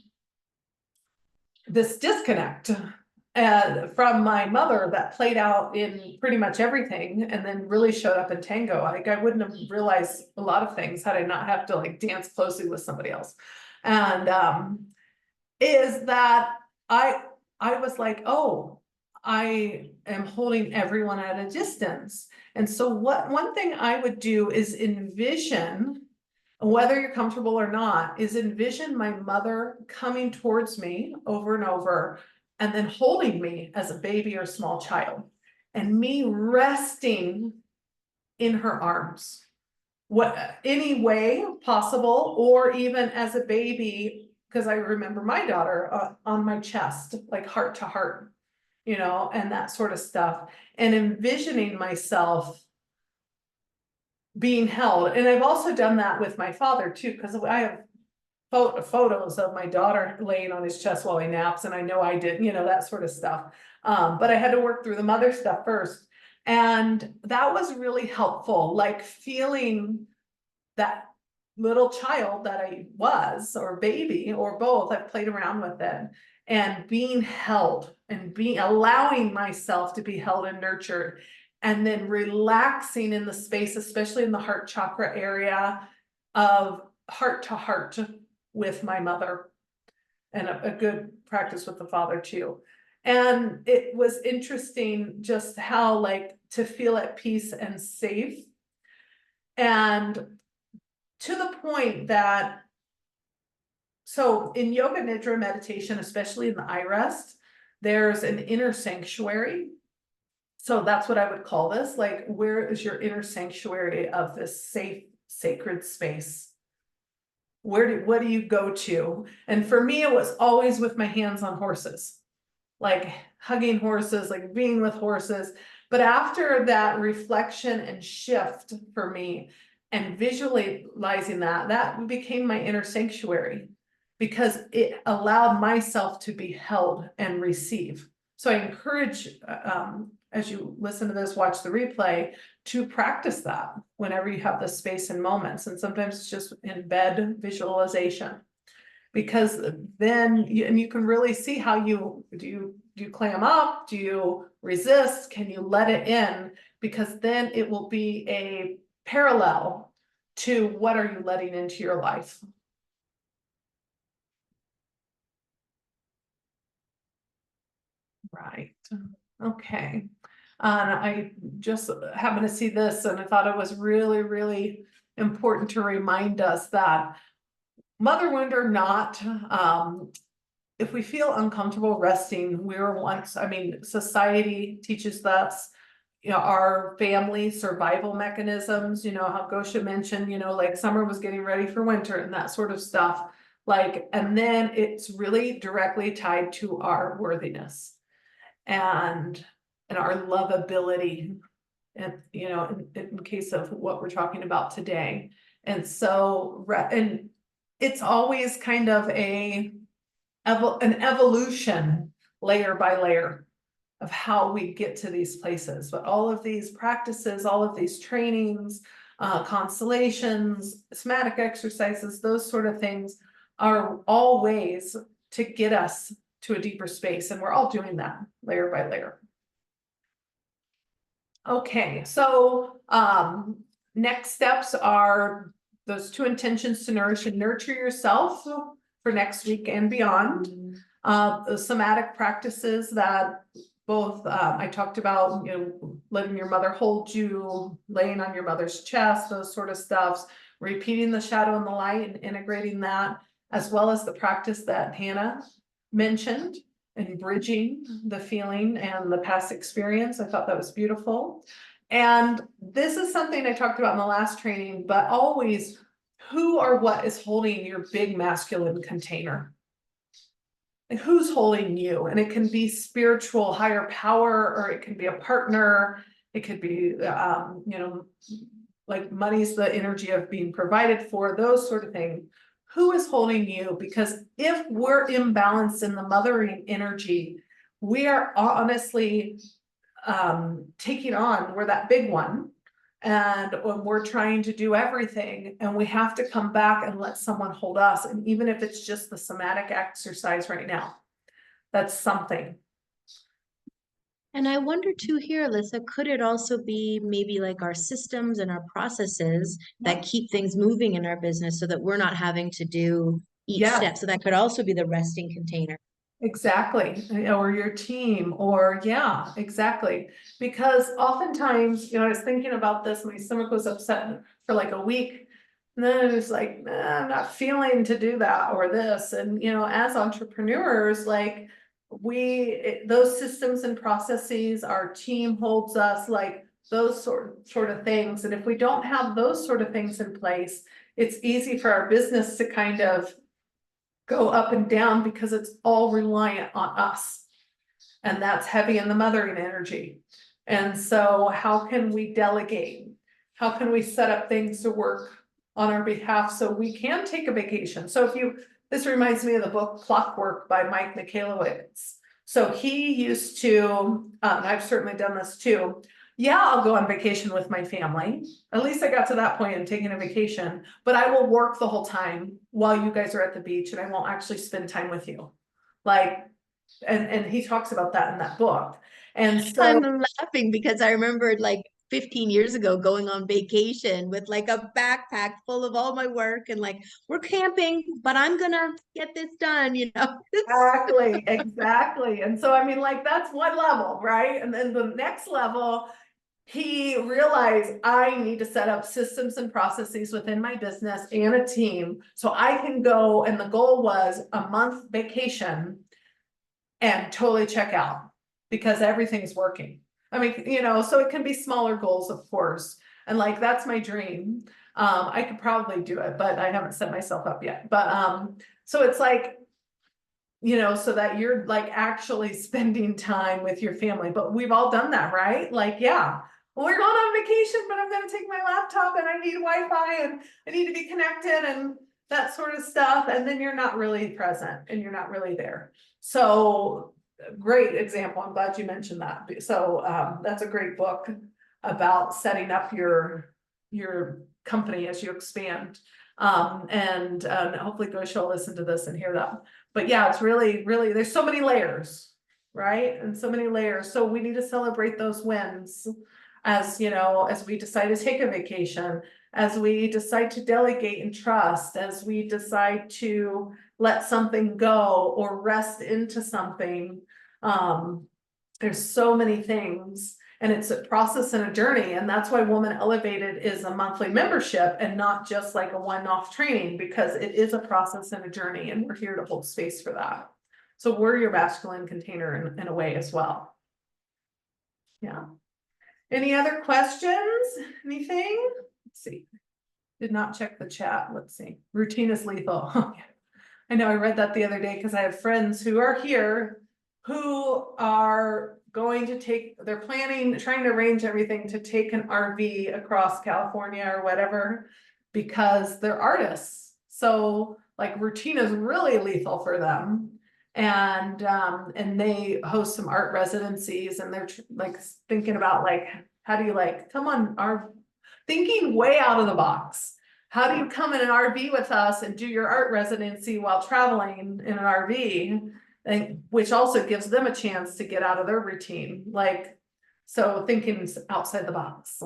this disconnect from my mother that played out in pretty much everything, and then really showed up in tango. Like I wouldn't have realized a lot of things had I not have to like dance closely with somebody else. And is that I was like, oh, I am holding everyone at a distance. And so one thing I would do is envision, whether you're comfortable or not, is envision my mother coming towards me over and over, and then holding me as a baby or small child, and me resting in her arms, any way possible, or even as a baby, because I remember my daughter on my chest, like heart to heart, you know, and that sort of stuff, and envisioning myself being held. And I've also done that with my father too, because I have photos of my daughter laying on his chest while he naps, and I know I did, that sort of stuff. But I had to work through the mother stuff first. And that was really helpful, like feeling that little child that I was, or baby, or both. I've played around with it, and being held and allowing myself to be held and nurtured, and then relaxing in the space, especially in the heart chakra area, of heart to heart with my mother, and a good practice with the father too. And it was interesting just how, like, to feel at peace and safe, and to the point that, so in yoga nidra meditation, especially in the eye rest, there's an inner sanctuary. So that's what I would call this, like, where is your inner sanctuary of this safe, sacred space? What do you go to? And for me, it was always with my hands on horses, like hugging horses, like being with horses. But after that reflection and shift for me, and visualizing that became my inner sanctuary, because it allowed myself to be held and receive. So I encourage, as you listen to this, watch the replay, to practice that whenever you have the space and moments. And sometimes it's just in bed visualization, because then you can really see how do you clam up, do you resist, can you let it in, because then it will be a parallel to what are you letting into your life. Right. Okay. I just happened to see this, and I thought it was really, really important to remind us that, mother wound or not, if we feel uncomfortable resting, society teaches us, our family survival mechanisms, how Gosha mentioned, like summer was getting ready for winter and that sort of stuff. Like, and then it's really directly tied to our worthiness and our lovability, and in case of what we're talking about today. And so, and it's always kind of an evolution, layer by layer, of how we get to these places. But all of these practices, all of these trainings, constellations, somatic exercises, those sort of things are all ways to get us to a deeper space. And we're all doing that layer by layer. Okay, so next steps are those 2 intentions to nourish and nurture yourself for next week and beyond. The somatic practices that both I talked about, letting your mother hold you, laying on your mother's chest, those sort of stuffs, repeating the shadow and the light and integrating that, as well as the practice that Hannah mentioned, and bridging the feeling and the past experience. I thought that was beautiful. And this is something I talked about in the last training, but always, who or what is holding your big masculine container? Like, who's holding you? And it can be spiritual, higher power, or it can be a partner. It could be, like money's the energy of being provided for, those sort of things. Who is holding you? Because if we're imbalanced in the mothering energy, we are honestly taking on, we're that big one. And when we're trying to do everything, and we have to come back and let someone hold us. And even if it's just the somatic exercise right now, that's something.
And I wonder too here, Alyssa, could it also be maybe like our systems and our processes that keep things moving in our business, so that we're not having to do each step? So that could also be the resting container.
Exactly. Or your team, or yeah, exactly. Because oftentimes, I was thinking about this, my stomach was upset for like a week. And then it was like, nah, I'm not feeling to do that or this. And, as entrepreneurs, like those systems and processes, our team holds us, like those sort of things. And if we don't have those sort of things in place, it's easy for our business to kind of go up and down, because it's all reliant on us. And that's heavy in the mothering energy. And so how can we delegate? How can we set up things to work on our behalf so we can take a vacation. So this reminds me of the book Clockwork by Mike Michalowicz. So he used to, I've certainly done this too. Yeah, I'll go on vacation with my family. At least I got to that point in taking a vacation, but I will work the whole time while you guys are at the beach and I won't actually spend time with you. Like, and he talks about that in that book. And so
I'm laughing because I remembered like 15 years ago going on vacation with like a backpack full of all my work and like, we're camping, but I'm gonna get this done, you know?
exactly. And so, I mean, like, that's one level, right? And then the next level, he realized I need to set up systems and processes within my business and a team so I can go. And the goal was a month vacation and totally check out because everything's working. I mean, you know, so it can be smaller goals, of course. And like, that's my dream. I could probably do it, but I haven't set myself up yet. But, so it's like, you know, so that you're like actually spending time with your family, but we've all done that, right? Like, yeah, well, we're going on vacation, but I'm going to take my laptop and I need Wi-Fi and I need to be connected and that sort of stuff. And then you're not really present and you're not really there. So great example. I'm glad you mentioned that. So that's a great book about setting up your company as you expand. And hopefully Gosha will listen to this and hear that. But yeah, it's really, really, there's so many layers, right? And so many layers. So we need to celebrate those wins as, you know, as we decide to take a vacation, as we decide to delegate and trust, as we decide to let something go or rest into something. There's so many things. And it's a process and a journey. And that's why Woman Elevated is a monthly membership and not just like a one-off training, because it is a process and a journey. And we're here to hold space for that. So we're your masculine container in a way as well. Yeah. Any other questions? Anything? Let's see. Did not check the chat. Let's see. Routine is lethal. I know I read that the other day because I have friends who are here who are going to they're planning, trying to arrange everything to take an RV across California or whatever, because they're artists. So like routine is really lethal for them. And they host some art residencies and they're like thinking about like, how do you like, come on, thinking way out of the box. How do you come in an RV with us and do your art residency while traveling in an RV? And which also gives them a chance to get out of their routine. Like, so thinking outside the box.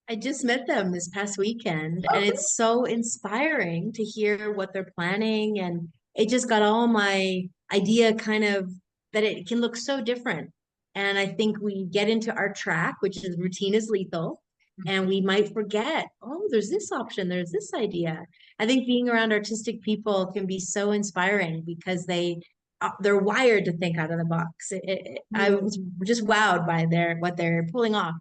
I just met them this past weekend and it's so inspiring to hear what they're planning. And it just got all my idea kind of that it can look so different. And I think we get into our track, which is routine is lethal. And we might forget, oh, there's this option, there's this idea. I think being around artistic people can be so inspiring because they're wired to think out of the box. I was just wowed by what they're pulling off.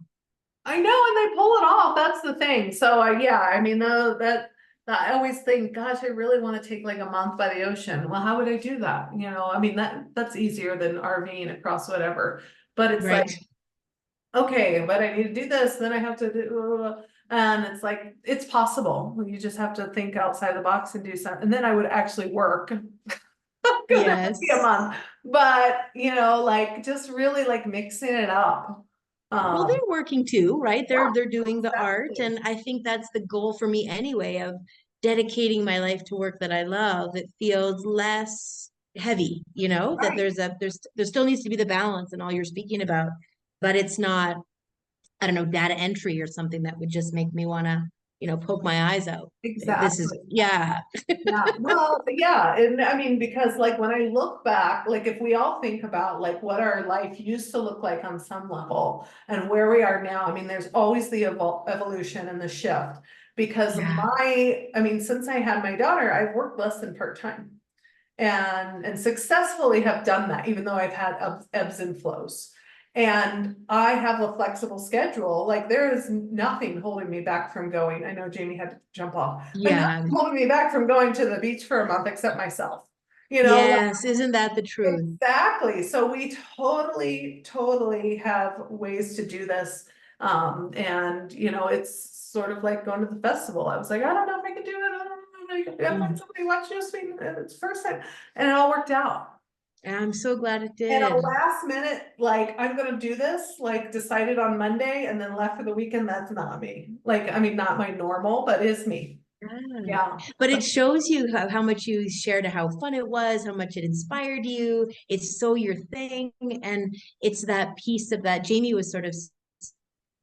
I know, and they pull it off. That's the thing. So yeah, I mean, that I always think, gosh, I really want to take like a month by the ocean. Well, how would I do that? You know, I mean, that's easier than RVing across whatever. But it's
Right.
like, okay, but I need to do this, then I have to do, and it's like, it's possible. You just have to think outside the box and do something. And then I would actually work. Because it would be a
Yes.
month. But you know, like just really like mixing it up.
Well, they're working too, right? They're doing the art,
exactly.
and I think that's the goal for me anyway, of dedicating my life to work that I love. It feels less heavy, you know, that
Right.
there still needs to be the balance and all you're speaking about, but it's not, I don't know, data entry or something that would just make me want to, you know, poke my eyes out. This is,
Exactly.
yeah.
Yeah, well, yeah, and I mean, because like when I look back, like if we all think about like what our life used to look like on some level and where we are now, I mean, there's always the evolution and the shift. Because
Yeah.
I mean, since I had my daughter, I've worked less than part-time and successfully have done that, even though I've had ebbs and flows. And I have a flexible schedule. Like there is nothing holding me back from going. I know Jamie had to jump off, but
Yeah.
nothing holding me back from going to the beach for a month except myself. You know,
Yes. Isn't that the truth?
exactly. So we totally have ways to do this. And you know, it's sort of like going to the festival. I was like, I don't know if I can do it. I don't know if I can find somebody watch this week. It's first time, and it all worked out.
And I'm so glad it
And a
did.
last minute, like, I'm gonna do this, like, decided on Monday and then left for the weekend, that's not me. Like, I mean, not my normal, but is me. Yeah.
But it shows you how much you shared, how fun it was, how much it inspired you. It's so your thing. And it's that piece of that Jamie was sort of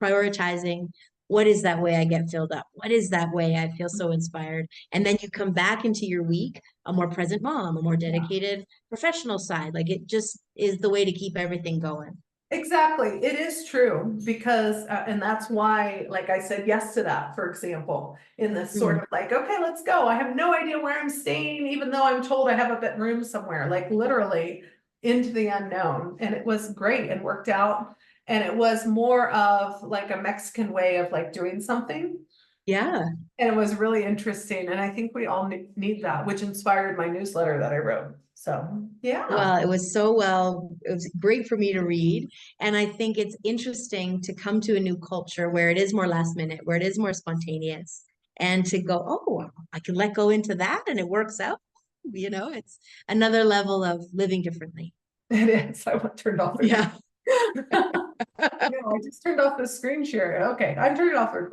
prioritizing. What is that way I get filled up? What is that way I feel so inspired? And then you come back into your week, a more present mom, a more dedicated professional side. Like it just is the way to keep everything going.
Exactly, it is true, because, and that's why, like I said yes to that, for example, in this sort of like, okay, let's go. I have no idea where I'm staying, even though I'm told I have a bed room somewhere, like literally into the unknown. And it was great and worked out. And it was more of like a Mexican way of like doing something.
Yeah.
And it was really interesting. And I think we all need that, which inspired my newsletter that I wrote. So, yeah.
Well, it was great for me to read. And I think it's interesting to come to a new culture where it is more last minute, where it is more spontaneous, and to go, oh, I can let go into that and it works out. You know, it's another level of living differently.
It is. I turned off.
Yeah.
No, I just turned off the screen share. Okay, I'm turning off the recording.